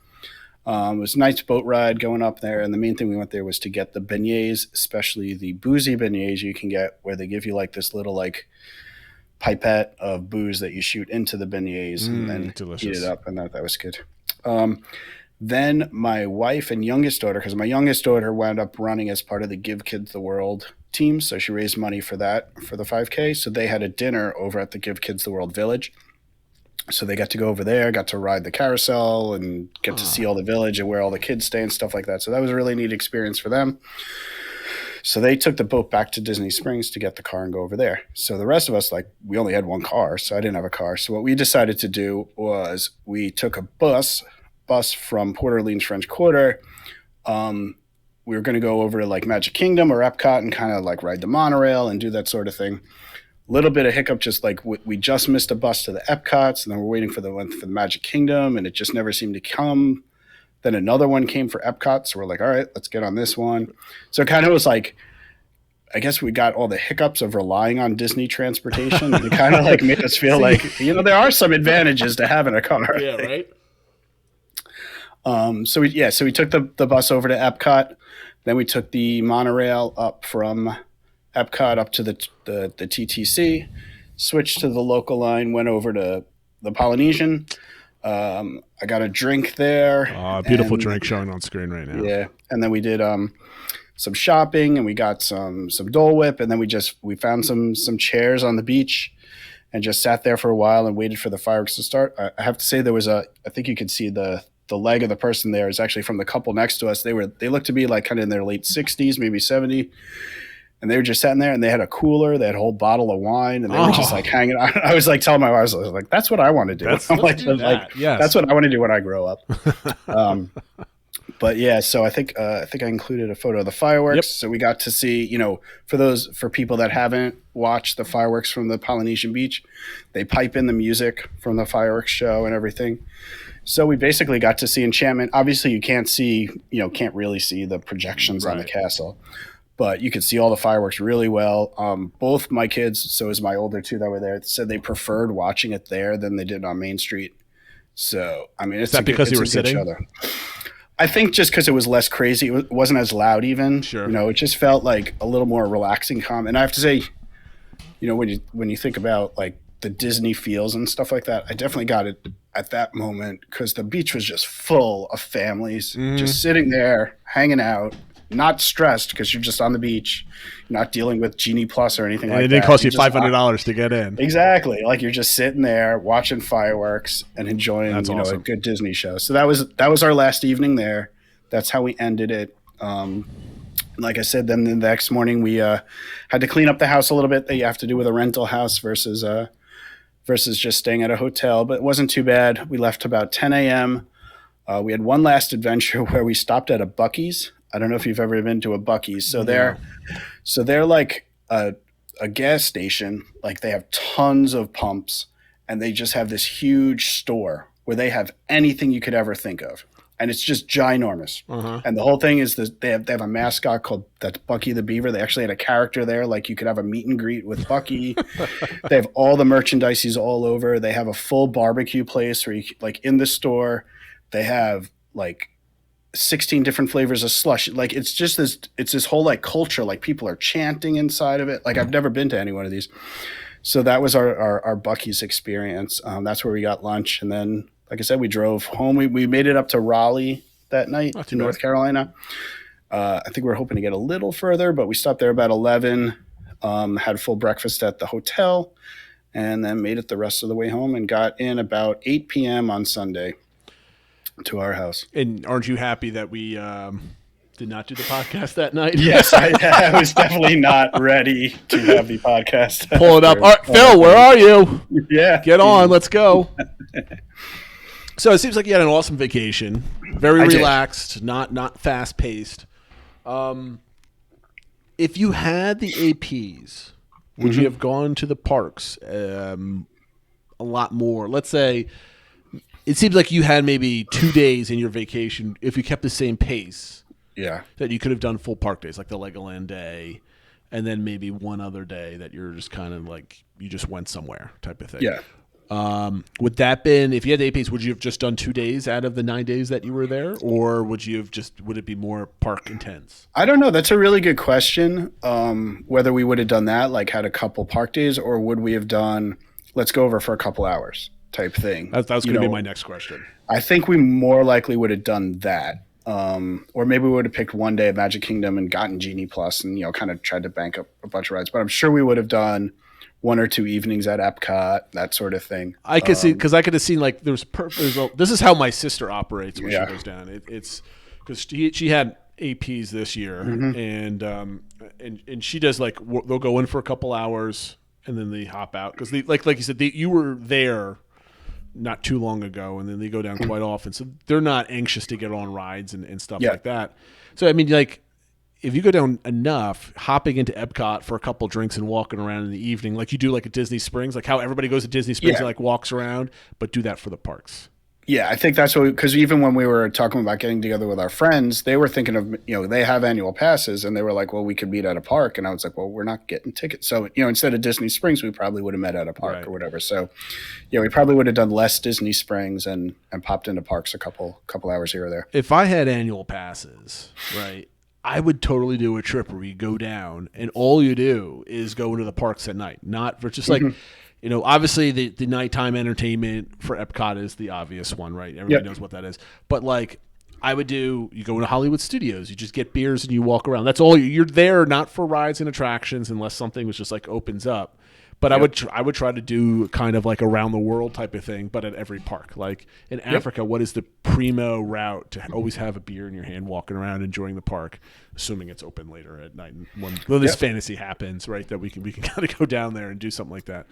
It was a nice boat ride going up there, and the main thing we went there was to get the beignets, especially the boozy beignets you can get, where they give you like this little like pipette of booze that you shoot into the beignets and then heat it up, and that was good. Then my wife and youngest daughter, because my youngest daughter wound up running as part of the Give Kids the World team, so she raised money for that, for the 5K. So they had a dinner over at the Give Kids the World Village. So they got to go over there, got to ride the carousel and get to see all the village and where all the kids stay and stuff like that. So that was a really neat experience for them. So they took the boat back to Disney Springs to get the car and go over there. So the rest of us, like, we only had one car, so I didn't have a car. So what we decided to do was we took a bus from Port Orleans French Quarter. We were going to go over to like Magic Kingdom or Epcot and kind of like ride the monorail and do that sort of thing. Little bit of hiccup, just like we just missed a bus to the Epcots, and then we're waiting for the one for the Magic Kingdom, and it just never seemed to come. Then another one came for Epcot, so we're like, all right, let's get on this one. So it kind of was like, I guess we got all the hiccups of relying on Disney transportation. It kind of like made us feel like, there are some advantages to having a car. Yeah, right. So we took the bus over to Epcot. Then we took the monorail up from Epcot up to the TTC, switched to the local line, went over to the Polynesian. I got a drink there. Beautiful drink showing on screen right now. Yeah, and then we did some shopping, and we got some Dole Whip, and then we found some chairs on the beach and just sat there for a while and waited for the fireworks to start. I have to say there was I think you could see the leg of the person there is actually from the couple next to us. They looked to be like kind of in their late 60s, maybe 70. And they were just sitting there, and they had a cooler. They had a whole bottle of wine, and they were just like hanging out. I was like telling my wife, I was like, that's what I want to do. That's what I want to do when I grow up. But yeah, so I think I included a photo of the fireworks. Yep. So we got to see, for people that haven't watched the fireworks from the Polynesian beach, they pipe in the music from the fireworks show and everything. So we basically got to see enchantment. Obviously, you can't really see the projections on the castle. But you could see all the fireworks really well. Both my kids, so as my older two that were there, said they preferred watching it there than they did on Main Street. So, I mean, is that because you were sitting? I think just because it was less crazy, it wasn't as loud even. Sure. It just felt like a little more relaxing, calm. And I have to say, when you think about like the Disney feels and stuff like that, I definitely got it at that moment because the beach was just full of families just sitting there, hanging out, not stressed because you're just on the beach, not dealing with Genie Plus or anything like that. It didn't cost you $500 to get in. Exactly. Like you're just sitting there watching fireworks and enjoying a good Disney show. So that was our last evening there. That's how we ended it. Like I said, then the next morning we had to clean up the house a little bit that you have to do with a rental house versus just staying at a hotel. But it wasn't too bad. We left about 10 a.m. We had one last adventure where we stopped at a Buc-ee's. I don't know if you've ever been to a Buc-ee's. So they're like a gas station. Like they have tons of pumps, and they just have this huge store where they have anything you could ever think of. And it's just ginormous. And the whole thing is that they have a mascot that's Bucky the Beaver. They actually had a character there. Like you could have a meet and greet with Bucky. They have all the merchandises all over. They have a full barbecue place where like in the store, they have like 16 different flavors of slush. Like it's this whole like culture. Like people are chanting inside of it. Like I've never been to any one of these. So that was our Buc-ee's experience. That's where we got lunch. And then, like I said, we drove home. We made it up to Raleigh that night to North Carolina. I think we were hoping to get a little further, but we stopped there about 11, had a full breakfast at the hotel, and then made it the rest of the way home and got in about 8 p.m. on Sunday to our house. And aren't you happy that we did not do the podcast that night? Yes, I was definitely not ready to have the podcast. Pull it up. All right, Phil, where are you? Yeah. Get on. Let's go. So it seems like you had an awesome vacation. Very relaxed, not fast-paced. If you had the APs, would you have gone to the parks a lot more? Let's say it seems like you had maybe 2 days in your vacation. If you kept the same pace, that you could have done full park days, like the Legoland day, and then maybe one other day that you're just kind of like you just went somewhere type of thing. Yeah. Would that been, if you had the APs, would you have just done 2 days out of the 9 days that you were there, or would it be more park intense? I don't know. That's a really good question. Whether we would have done that, like had a couple park days, or would we have done, let's go over for a couple hours type thing. That was going to be my next question. I think we more likely would have done that. Or maybe we would have picked one day at Magic Kingdom and gotten Genie Plus and, kind of tried to bank up a bunch of rides, but I'm sure we would have done 1 or 2 evenings at Epcot, that sort of thing. I could see, because I could have seen like this is how my sister operates when she goes down. It's because she had APs this year, and she does like they'll go in for a couple hours and then they hop out because like you said you were there not too long ago, and then they go down quite often, so they're not anxious to get on rides and stuff like that. So I mean, like, if you go down enough, hopping into Epcot for a couple drinks and walking around in the evening, like you do like at Disney Springs, like how everybody goes to Disney Springs and like walks around, but do that for the parks. Yeah, I think that's what, because even when we were talking about getting together with our friends, they were thinking of, they have annual passes, and they were like, well, we could meet at a park. And I was like, well, we're not getting tickets. So, instead of Disney Springs, we probably would have met at a park or whatever. So, we probably would have done less Disney Springs and popped into parks a couple hours here or there. If I had annual passes, right, I would totally do a trip where you go down and all you do is go into the parks at night, not for just like, obviously the nighttime entertainment for Epcot is the obvious one, right? Everybody knows what that is. But like you go into Hollywood Studios, you just get beers and you walk around. That's all you're there, not for rides and attractions unless something was just like opens up. But I would try to do kind of like around the world type of thing, but at every park. Like in Africa, what is the primo route to always have a beer in your hand, walking around enjoying the park, assuming it's open later at night when this fantasy happens, right? That we can kind of go down there and do something like that.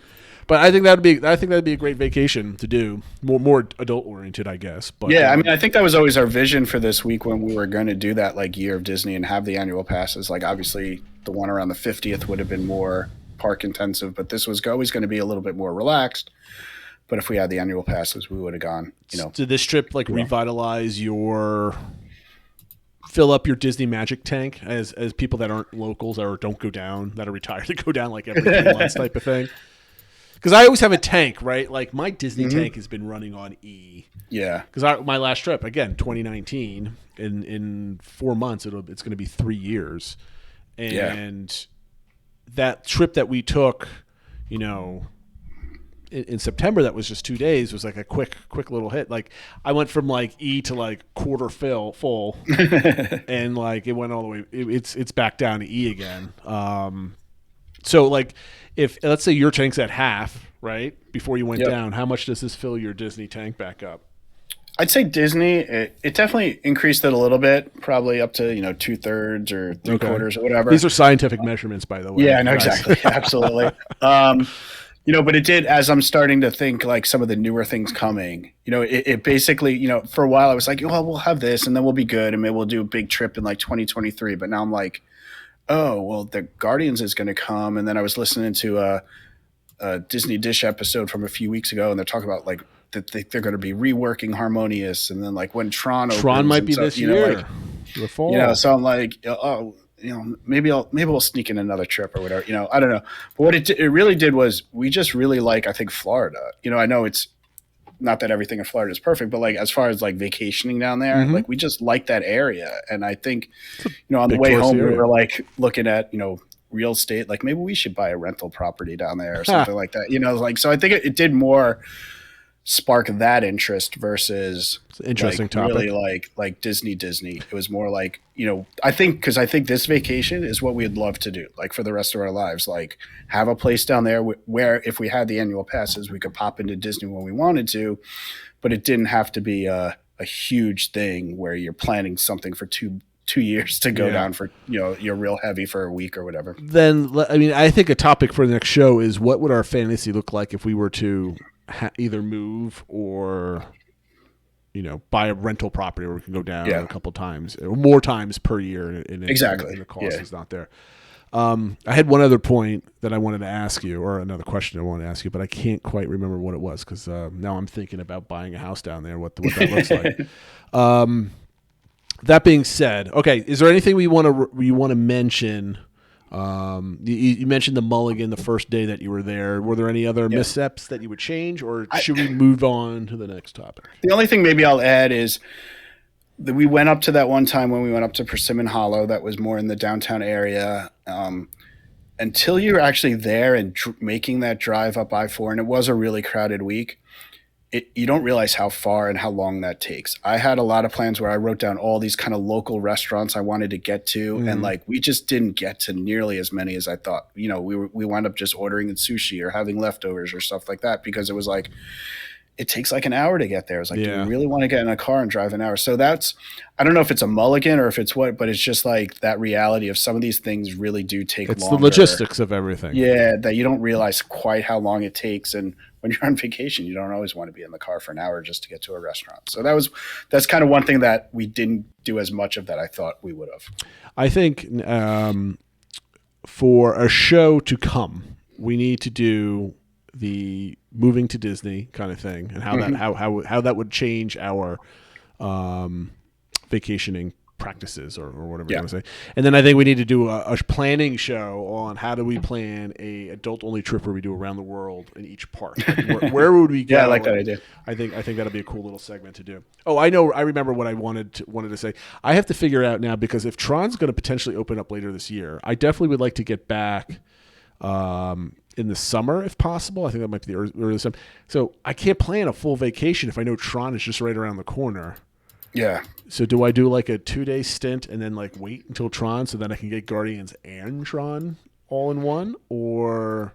But I think that'd be a great vacation to do, more adult oriented, I guess. But I mean, I think that was always our vision for this week when we were going to do that like year of Disney and have the annual passes. Like obviously the one around the 50th would have been more park intensive, but this was always going to be a little bit more relaxed. But if we had the annual passes, we would have gone, Did this trip revitalize fill up your Disney Magic tank as people that aren't locals or don't go down, that are retired to go down like every 3 months type of thing? because I always have a tank, right? Like my Disney tank has been running on E. Yeah. Because my last trip, again, 2019, in 4 months, it's going to be 3 years. And that trip that we took, in September, that was just 2 days, was like a quick little hit. Like I went from like E to like quarter full and like it went all the way. It's back down to E again. So like if let's say your tank's at half, right, before you went down, how much does this fill your Disney tank back up? I'd say Disney, it definitely increased it a little bit, probably up to 2/3 or 3/4 or whatever. These are scientific measurements, by the way. Yeah, I know, exactly. Absolutely. But it did, as I'm starting to think like some of the newer things coming, it basically, for a while I was like, well, we'll have this and then we'll be good and maybe we'll do a big trip in like 2023. But now I'm like, oh, well, the Guardians is going to come. And then I was listening to a Disney Dish episode from a few weeks ago and they're talking about like that they're going to be reworking Harmonious. And then like when Tron might be this year. The fall. So I'm like, oh, maybe we'll sneak in another trip or whatever. I don't know. But what it really did was we just really like, I think, Florida. I know it's not that everything in Florida is perfect, but like as far as like vacationing down there, like we just like that area. And I think, on the way home, we were like looking at, real estate, like maybe we should buy a rental property down there or something like that. So I think it did more spark that interest versus it's an interesting topic. Really like Disney. It was more like, I think this vacation is what we'd love to do, like for the rest of our lives, like have a place down there where if we had the annual passes, we could pop into Disney when we wanted to, but it didn't have to be a huge thing where you're planning something for two years to go down for, you're real heavy for a week or whatever. Then, I think a topic for the next show is what would our fantasy look like if we were to either move or buy a rental property where we can go down a couple times or more times per year and the cost is not there. I had one other point that I wanted to ask you, or another question I wanted to ask you, but I can't quite remember what it was because now I'm thinking about buying a house down there, what that looks like. That being said, okay, is there anything you want to mention? You mentioned the mulligan the first day that you were there. Were there any other missteps that you would change, or should we move on to the next topic? The only thing maybe I'll add is that we went up to that one time when we went up to Persimmon Hollow. That was more in the downtown area. Until you're actually there and making that drive up I-4, and it was a really crowded week, you don't realize how far and how long that takes. I had a lot of plans where I wrote down all these kind of local restaurants I wanted to get to. And like, we just didn't get to nearly as many as I thought. We wound up just ordering sushi or having leftovers or stuff like that, because it was like, it takes like an hour to get there. It's like, do we really want to get in a car and drive an hour? So I don't know if it's a mulligan or if it's what, but it's just like that reality of some of these things really do take longer. It's the logistics of everything. Yeah, that you don't realize quite how long it takes. And when you're on vacation, you don't always want to be in the car for an hour just to get to a restaurant. So that's kind of one thing that we didn't do as much of that I thought we would have. I think for a show to come, we need to do the moving to Disney kind of thing, and how that would change our vacationing practices or whatever you want to say. And then I think we need to do a planning show on how do we plan a adult only trip where we do around the world in each park. Like where would we go? Yeah, I like that idea. I think that'll be a cool little segment to do. Oh, I know. I remember what I wanted to say. I have to figure out now, because if Tron's going to potentially open up later this year, I definitely would like to get back in the summer if possible. I think that might be the early summer. So I can't plan a full vacation if I know Tron is just right around the corner. Yeah. So do I do like a 2-day stint and then like wait until Tron so then I can get Guardians and Tron all in one, or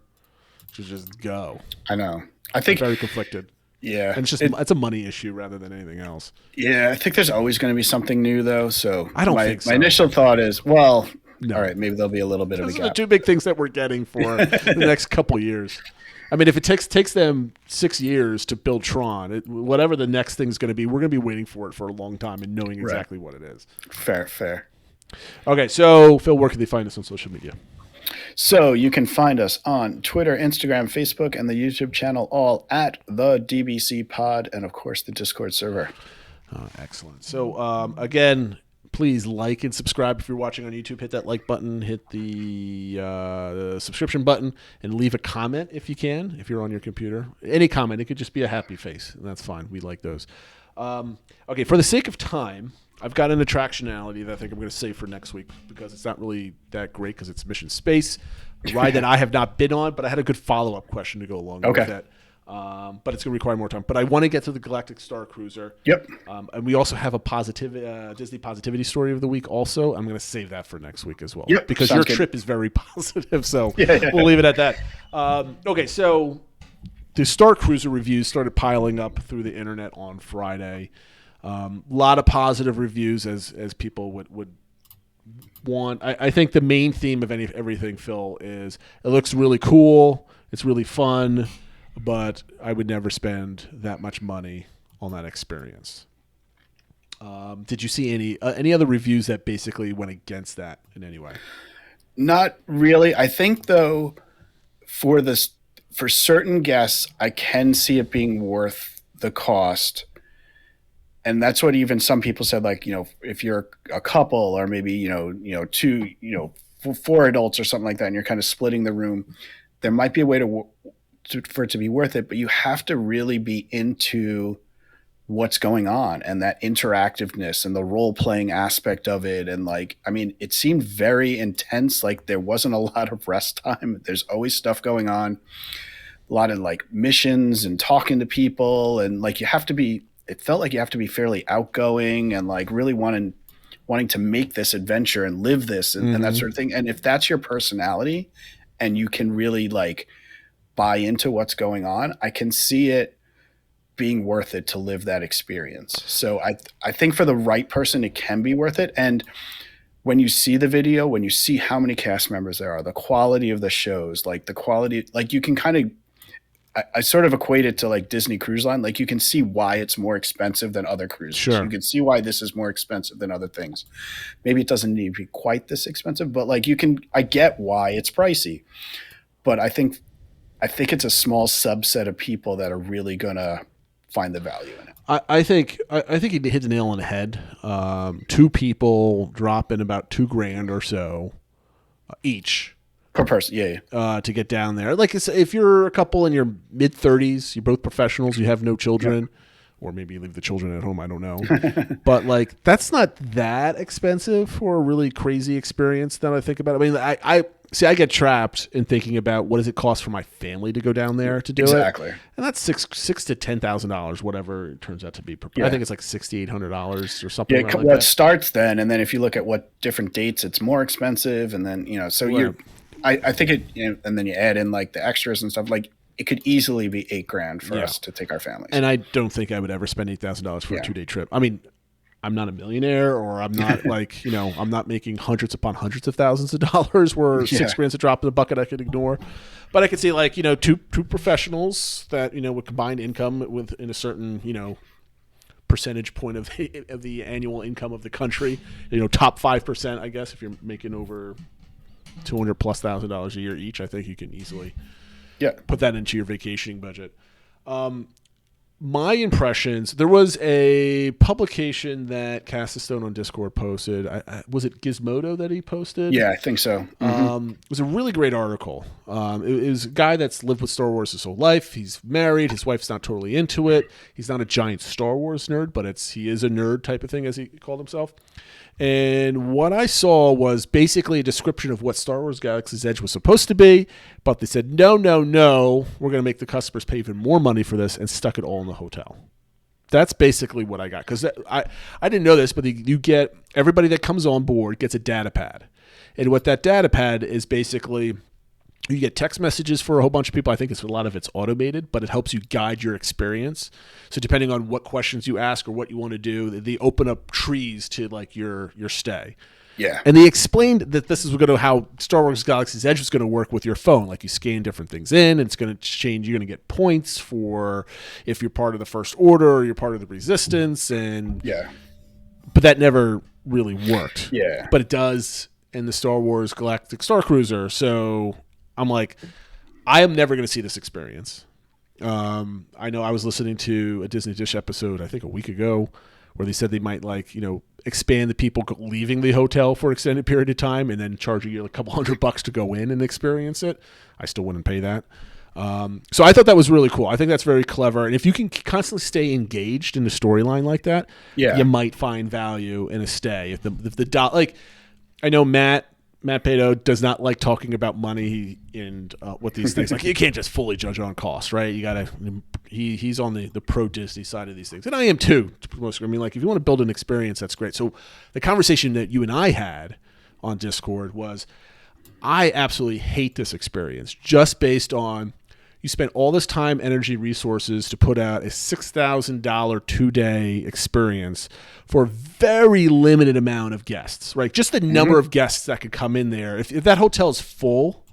just go? I know. I think I'm very conflicted. Yeah. And it's a money issue rather than anything else. Yeah. I think there's always going to be something new though. So I don't think so. My initial thought is, well, no. All right, maybe there'll be a little bit of a gap. Those are the two big things that we're getting for the next couple years. I mean, if it takes them 6 years to build Tron, whatever the next thing's going to be, we're going to be waiting for it for a long time and knowing exactly what it is. Fair. Okay, so Phil, where can they find us on social media? So you can find us on Twitter, Instagram, Facebook, and the YouTube channel, all at the DBC Pod, and of course the Discord server. Excellent. So again, Please like and subscribe if you're watching on YouTube. Hit that like button, hit the subscription button, and leave a comment if you can, if you're on your computer. Any comment. It could just be a happy face, and that's fine. We like those. Okay, for the sake of time, I've got an attractionality that I think I'm going to save for next week because it's not really that great because it's Mission Space, a ride that I have not been on, but I had a good follow-up question to go along with that. But it's going to require more time. But I want to get to the Galactic Starcruiser. Yep. And we also have a Disney positivity story of the week also. I'm going to save that for next week as well. Yep. Because Sounds your good. trip is very positive, so we'll leave it at that. Okay, so the Starcruiser reviews started piling up through the internet on Friday. A lot of positive reviews as people would want. I think the main theme of everything, Phil, is it looks really cool. It's really fun. But I would never spend that much money on that experience. Did you see any other reviews that basically went against that in any way? Not really. I think though, for certain guests, I can see it being worth the cost. And that's what even some people said, like, if you're a couple or maybe, two, four adults or something like that, and you're kind of splitting the room, there might be a way for it to be worth it, but you have to really be into what's going on and that interactiveness and the role-playing aspect of it. And it seemed very intense. Like there wasn't a lot of rest time. There's always stuff going on, a lot of missions and talking to people. And it felt like you have to be fairly outgoing and really wanting to make this adventure and live this and that sort of thing. And if that's your personality and you can really buy into what's going on, I can see it being worth it to live that experience. So I think for the right person, it can be worth it. And when you see the video, when you see how many cast members there are, the quality of the shows, the quality, you can kind of, I sort of equate it to Disney Cruise Line. You can see why it's more expensive than other cruises. Sure. You can see why this is more expensive than other things. Maybe it doesn't need to be quite this expensive, but I get why it's pricey. But I think it's a small subset of people that are really going to find the value in it. I think he hit the nail on the head. Two people drop in about $2,000 or so each per person. Yeah. To get down there. If you're a couple in your mid-30s, you're both professionals, you have no children, or maybe you leave the children at home, I don't know. But that's not that expensive for a really crazy experience that I think about. I mean, I get trapped in thinking about what does it cost for my family to go down there to do it. Exactly. And that's $6,000 to $10,000, whatever it turns out to be. I think it's $6,800 or something. Yeah, like that. It starts then, and then if you look at what different dates, it's more expensive, and then I think it, and then you add in the extras and stuff. It could easily be $8,000 for us to take our families. And I don't think I would ever spend $8,000 for a 2-day trip. I mean, I'm not a millionaire, or I'm not I'm not making hundreds upon hundreds of thousands of dollars where $6,000 a drop in the bucket I could ignore. But I could see two professionals that, with combined income within a certain, percentage point of the annual income of the country, top 5%, I guess, if you're making over $200,000+ a year each, I think you can easily put that into your vacationing budget. My impressions, there was a publication that Cast of Stone on Discord posted. Was it Gizmodo that he posted? Yeah, I think so. It was a really great article. It was a guy that's lived with Star Wars his whole life. He's married. His wife's not totally into it. He's not a giant Star Wars nerd, but he is a nerd type of thing, as he called himself. And what I saw was basically a description of what Star Wars Galaxy's Edge was supposed to be, but they said, no, we're going to make the customers pay even more money for this, and stuck it all in the hotel. That's basically what I got. Because I didn't know this, but you get everybody that comes on board gets a data pad. And what that data pad is basically, you get text messages for a whole bunch of people. I think a lot of it's automated, but it helps you guide your experience. So depending on what questions you ask or what you want to do, they open up trees to your stay. Yeah. And they explained that this is how Star Wars Galaxy's Edge is going to work with your phone. You scan different things in, and it's going to change. You're going to get points for if you're part of the First Order or you're part of the Resistance. But that never really worked. Yeah. But it does in the Star Wars Galactic Starcruiser. So I'm like, I am never going to see this experience. I know I was listening to a Disney Dish episode, I think a week ago, where they said they might expand the people leaving the hotel for an extended period of time and then charging you a couple $100 to go in and experience it. I still wouldn't pay that. So I thought that was really cool. I think that's very clever. And if you can constantly stay engaged in the storyline like that, you might find value in a stay. If the like, I know Matt Pato does not like talking about money and what these things like. You can't just fully judge on cost, right? You gotta. He's on the pro Disney side of these things, and I am too. I mean, like if you want to build an experience, that's great. So the conversation that you and I had on Discord was, I absolutely hate this experience just based on you spent all this time, energy, resources to put out a $6,000 2-day experience for a very limited amount of guests, right? Just the number of guests that could come in there. If that hotel is full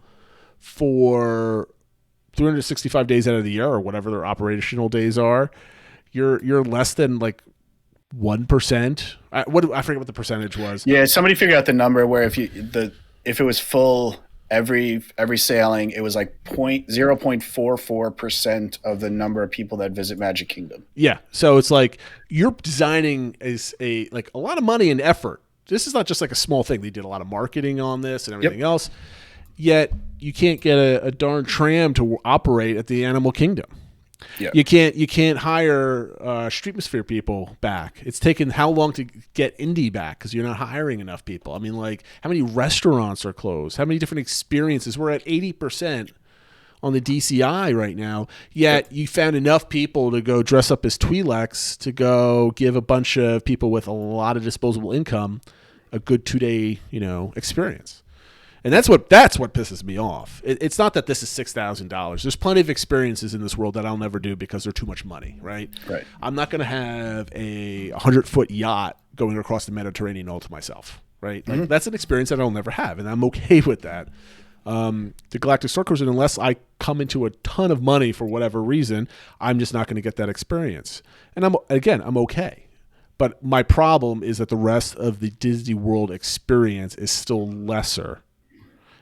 for 365 days out of the year or whatever their operational days are, you're less than like 1%. I forget what the percentage was. Yeah, somebody figured out the number where if it was full every sailing, it was like 0.44% of the number of people that visit Magic Kingdom. Yeah, so it's like you're designing as a lot of money and effort. This is not just like a small thing. They did a lot of marketing on this and everything else. Yet you can't get a darn tram to operate at the Animal Kingdom. Yeah. You can't hire Streetmosphere people back. It's taken how long to get Indy back because you're not hiring enough people. I mean, like how many restaurants are closed? How many different experiences? We're at 80% on the DCI right now. Yet you found enough people to go dress up as Twi'leks to go give a bunch of people with a lot of disposable income a good 2-day experience. And that's what pisses me off. It's not that this is $6,000. There's plenty of experiences in this world that I'll never do because they're too much money, right? Right. I'm not going to have a 100-foot yacht going across the Mediterranean all to myself, right? Like that's an experience that I'll never have, and I'm okay with that. The Galactic Starcruiser, unless I come into a ton of money for whatever reason, I'm just not going to get that experience. And I'm okay. But my problem is that the rest of the Disney World experience is still lesser.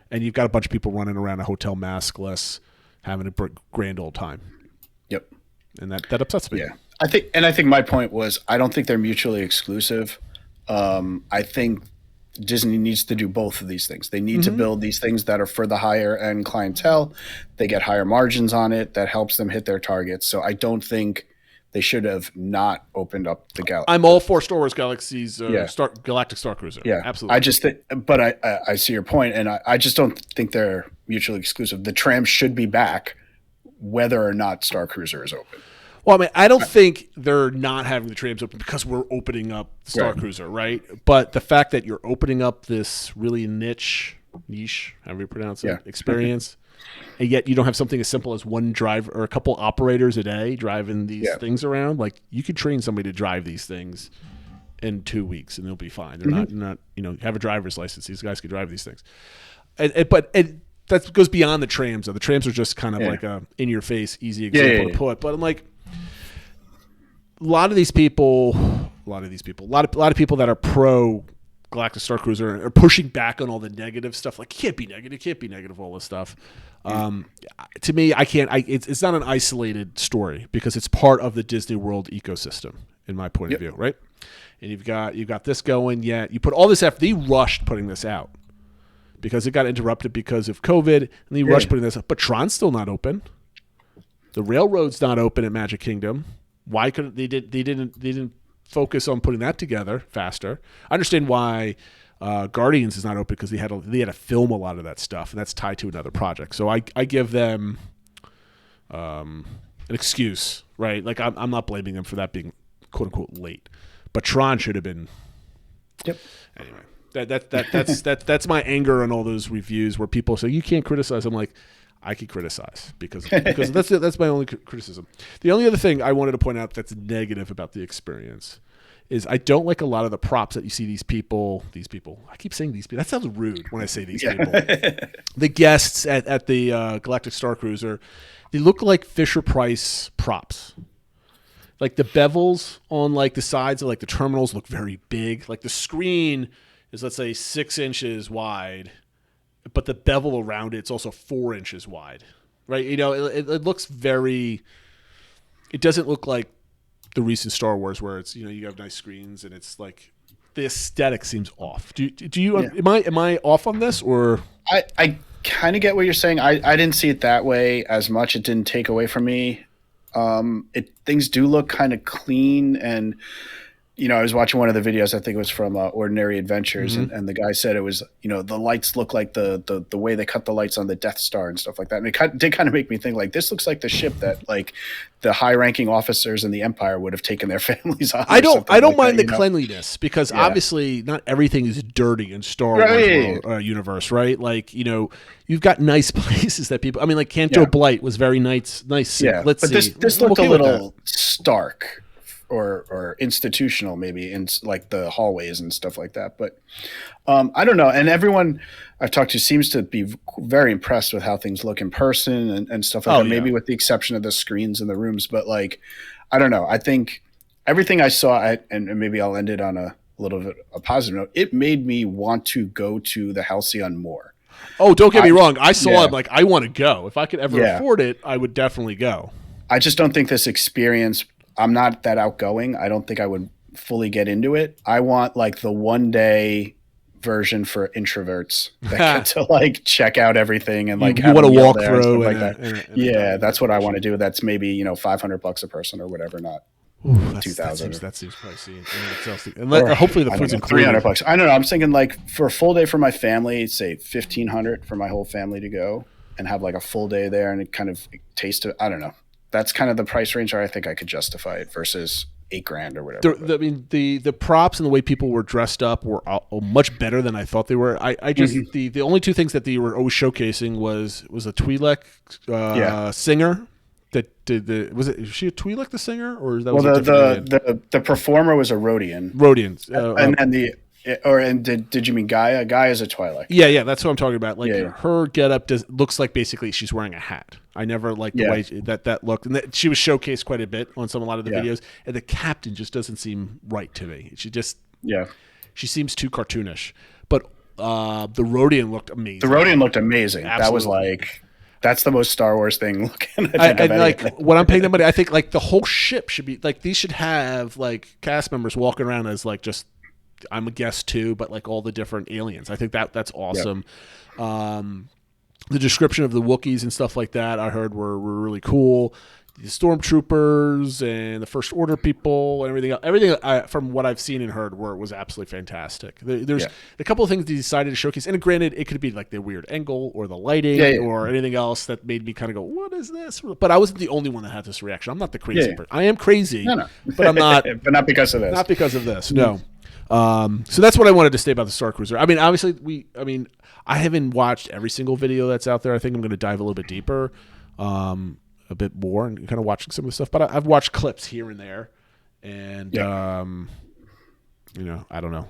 And you've got a bunch of people running around a hotel maskless, having a grand old time. Yep. And that upsets me. Yeah. I think my point was I don't think they're mutually exclusive. I think Disney needs to do both of these things. They need to build these things that are for the higher end clientele. They get higher margins on it. That helps them hit their targets. So I don't think they should have not opened up the Galaxy. I'm all for Star Wars Galaxy's Galactic Starcruiser. Yeah, absolutely. I just think, but I see your point, and I just don't think they're mutually exclusive. The tram should be back, whether or not Starcruiser is open. Well, I mean, I don't think they're not having the trams open because we're opening up Starcruiser, right? But the fact that you're opening up this really niche, however you pronounce it, experience. And yet you don't have something as simple as one driver or a couple operators a day driving these things around. Like you could train somebody to drive these things in 2 weeks and they'll be fine. They're not have a driver's license. These guys could drive these things. But that goes beyond the trams. Though. The trams are just kind of like a in your face, easy example to put. But I'm like, a lot of people that are pro Galactic Starcruiser are pushing back on all the negative stuff. Like, can't be negative, all this stuff. To me, it's not an isolated story because it's part of the Disney World ecosystem, in my point of view, right? And you've got this going. Yeah, you put all this effort. They rushed putting this out because it got interrupted because of COVID, and they rushed putting this out. But Tron's still not open. The railroad's not open at Magic Kingdom. Why couldn't they didn't focus on putting that together faster? I understand why Guardians is not open because they had to film a lot of that stuff, and that's tied to another project. So I give them an excuse, right? Like I'm not blaming them for that being quote unquote late, but Tron should have been. Yep. Anyway, that's my anger on all those reviews where people say you can't criticize. I'm like, I can criticize because that's my only criticism. The only other thing I wanted to point out that's negative about the experience is I don't like a lot of the props that you see these people. I keep saying these people. That sounds rude when I say these people. The guests at the Galactic Starcruiser, they look like Fisher-Price props. Like the bevels on like the sides of like the terminals look very big. Like the screen is, let's say, 6 inches wide, but the bevel around it's also 4 inches wide, right? It looks very. It doesn't look like the recent Star Wars where it's you have nice screens and it's like the aesthetic seems off. Do you? Yeah. Am I off on this, or I kind of get what you're saying. I didn't see it that way as much. It didn't take away from me. Things do look kind of clean, and I was watching one of the videos. I think it was from Ordinary Adventures, and the guy said it was the lights look like the way they cut the lights on the Death Star and stuff like that. And it did kind of make me think like this looks like the ship that like the high-ranking officers in the Empire would have taken their families on. I don't mind the cleanliness because obviously not everything is dirty in Star Wars universe, right? Like you've got nice places that people. I mean, like Canto Blight was very nice. Yeah, let's see. This looked a little stark. Or institutional maybe in like the hallways and stuff like that. But I don't know. And everyone I've talked to seems to be very impressed with how things look in person and stuff like that, maybe with the exception of the screens in the rooms. But like, I don't know. I think everything I saw, and maybe I'll end it on a little bit a positive note, it made me want to go to the Halcyon more. Oh, don't get me wrong. I saw it like I want to go. If I could ever afford it, I would definitely go. I just don't think this experience – I'm not that outgoing. I don't think I would fully get into it. I want like the 1-day version for introverts that get to like check out everything and like you want to walk through like that. That's what I want to do. That's maybe $500 a person or whatever, not 2,000. That seems pricey. And hopefully the food's included. $300. I don't know. I'm thinking like for a full day for my family, say $1,500 for my whole family to go and have like a full day there and it kind of taste it. I don't know. That's kind of the price range where I think I could justify it versus $8,000 or whatever. I mean, the props and the way people were dressed up were much better than I thought they were. I just the only two things that they were always showcasing was a Twi'lek singer that did the was she a Twi'lek the singer or that was the performer was a Rodian. And then did you mean Gaia? Gaia is a Twi'lek. Yeah, that's what I'm talking about. Like her getup looks like basically she's wearing a hat. I never liked the way that looked, and she was showcased quite a bit on a lot of the videos. And the captain just doesn't seem right to me. She seems too cartoonish. But the Rodian looked amazing. Absolutely. That was like. That's the most Star Wars thing looking. When I'm paying them money, I think like the whole ship should be like these should have like cast members walking around as like just. I'm a guest too, but like all the different aliens. I think that's awesome. The description of the Wookiees and stuff like that I heard were really cool. The stormtroopers and the First Order people and everything from what I've seen and heard was absolutely fantastic. There's a couple of things they decided to showcase, and granted, it could be like the weird angle or the lighting or anything else that made me kind of go, "What is this?" But I wasn't the only one that had this reaction. I'm not the crazy person. I am crazy, but I'm not. But not because of this. Not because of this. No. So that's what I wanted to say about the Starcruiser. I mean, obviously, I haven't watched every single video that's out there. I think I'm going to dive a little bit deeper, a bit more, and kind of watching some of the stuff. But I've watched clips here and there, and I don't know.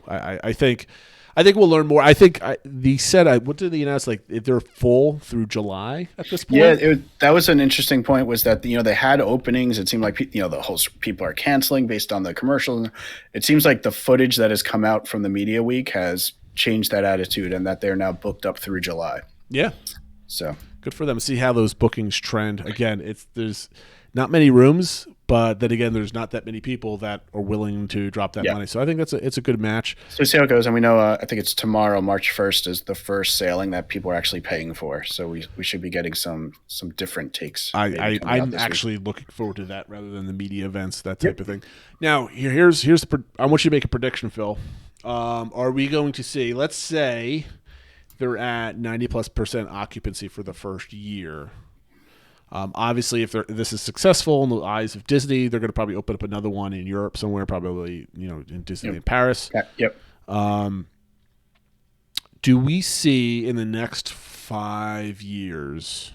I think we'll learn more. I think they said what did they announce? Like if they're full through July at this point. Yeah, that was an interesting point. Was that they had openings? It seemed like the whole people are canceling based on the commercials. It seems like the footage that has come out from the media week has changed that attitude, and that they're now booked up through July. Yeah, so good for them. See how those bookings trend. Again, there's not many rooms. But then again, there's not that many people that are willing to drop that money. So I think it's a good match. So see how it goes. And we know, I think it's tomorrow, March 1st, is the first sailing that people are actually paying for. So we should be getting some different takes. I'm actually looking forward to that rather than the media events, that type of thing. Now, here's I want you to make a prediction, Phil. Are we going to see, let's say they're at 90+% occupancy for the first year. Obviously, if this is successful in the eyes of Disney, they're going to probably open up another one in Europe somewhere, probably in Disney in Paris. Yep. Do we see in the next 5 years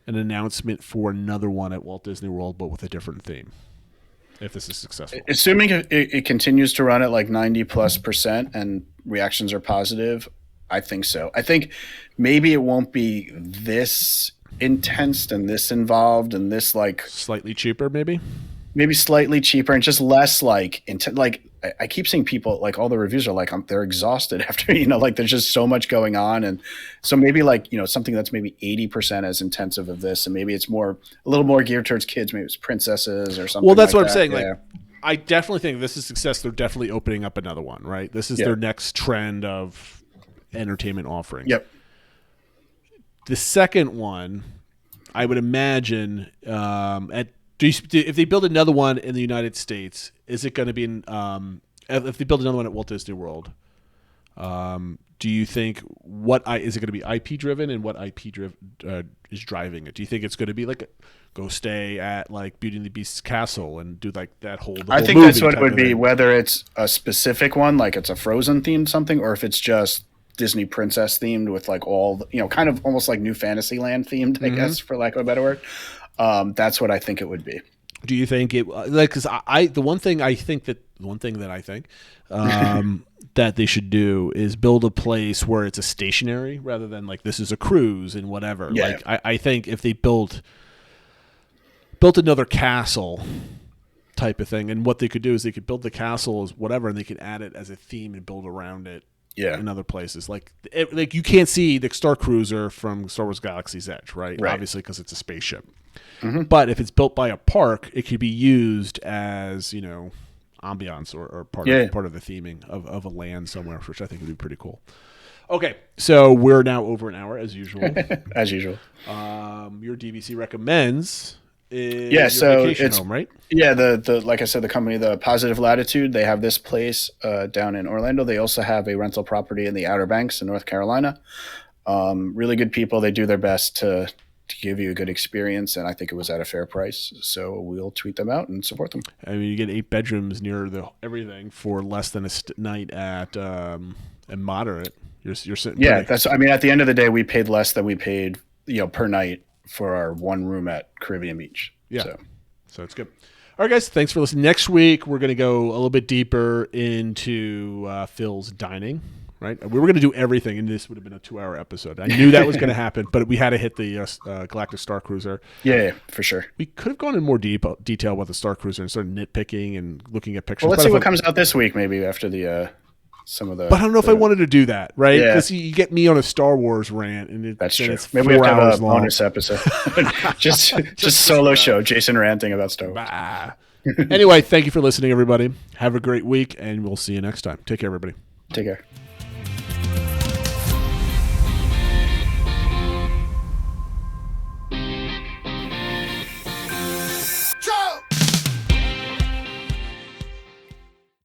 an announcement for another one at Walt Disney World, but with a different theme? If this is successful, assuming it continues to run at like 90+% and reactions are positive, I think so. I think maybe it won't be this intense and this involved and this like slightly cheaper, maybe slightly cheaper and just less like intense. Like I keep seeing people like all the reviews are like they're exhausted after like there's just so much going on, and so maybe like something that's maybe 80% as intensive of this, and maybe it's a little more geared towards kids. Maybe it's princesses or something. Well, that's like what I'm saying. Like I definitely think this is success. They're definitely opening up another one, right? This is their next trend of entertainment offering. Yep. The second one, I would imagine, if they build another one in the United States, is it going to be if they build another one at Walt Disney World? Do you think is it going to be IP driven, and what IP is driving it? Do you think it's going to be like go stay at like Beauty and the Beast's castle and do like that whole? I think that's what it would be. Whether it's a specific one, like it's a Frozen themed something, or if it's just Disney princess themed with like all kind of almost like New Fantasyland themed, I guess, for lack of a better word. That's what I think it would be. Do you think it like because the one thing that I think that they should do is build a place where it's a stationary rather than like this is a cruise and whatever. Yeah. Like I think if they built another castle type of thing, and what they could do is they could build the castle as whatever, and they could add it as a theme and build around it. Yeah. In other places, like you can't see the Starcruiser from Star Wars Galaxy's Edge, right? Obviously, because it's a spaceship. Mm-hmm. But if it's built by a park, it could be used as ambiance or part of the theming of a land somewhere, which I think would be pretty cool. Okay, so we're now over an hour as usual. As usual. Your DVC recommends. So it's home, right? Yeah, the like I said, the company, the Positive Latitude, they have this place down in Orlando. They also have a rental property in the Outer Banks in North Carolina. Really good people. They do their best to give you a good experience, and I think it was at a fair price. So we'll tweet them out and support them. I mean, you get 8 bedrooms near everything for less than a night at a moderate. You're sitting. Yeah, that's. I mean, at the end of the day, we paid less than we paid per night for our one room at Caribbean Beach. Yeah. So it's good. All right, guys. Thanks for listening. Next week, we're going to go a little bit deeper into Phil's dining, right? We were going to do everything, and this would have been a 2-hour episode. I knew that was going to happen, but we had to hit the Galactic Starcruiser. Yeah, for sure. We could have gone in more detail about the Starcruiser and started nitpicking and looking at pictures. Well, let's see what comes out this week, maybe after the some of the. But I don't know if I wanted to do that, right? Because you get me on a Star Wars rant, and that's true. It's maybe we have to have a long. bonus episode, just solo show, Jason ranting about Star Wars. Anyway, thank you for listening, everybody. Have a great week, and we'll see you next time. Take care, everybody. Take care.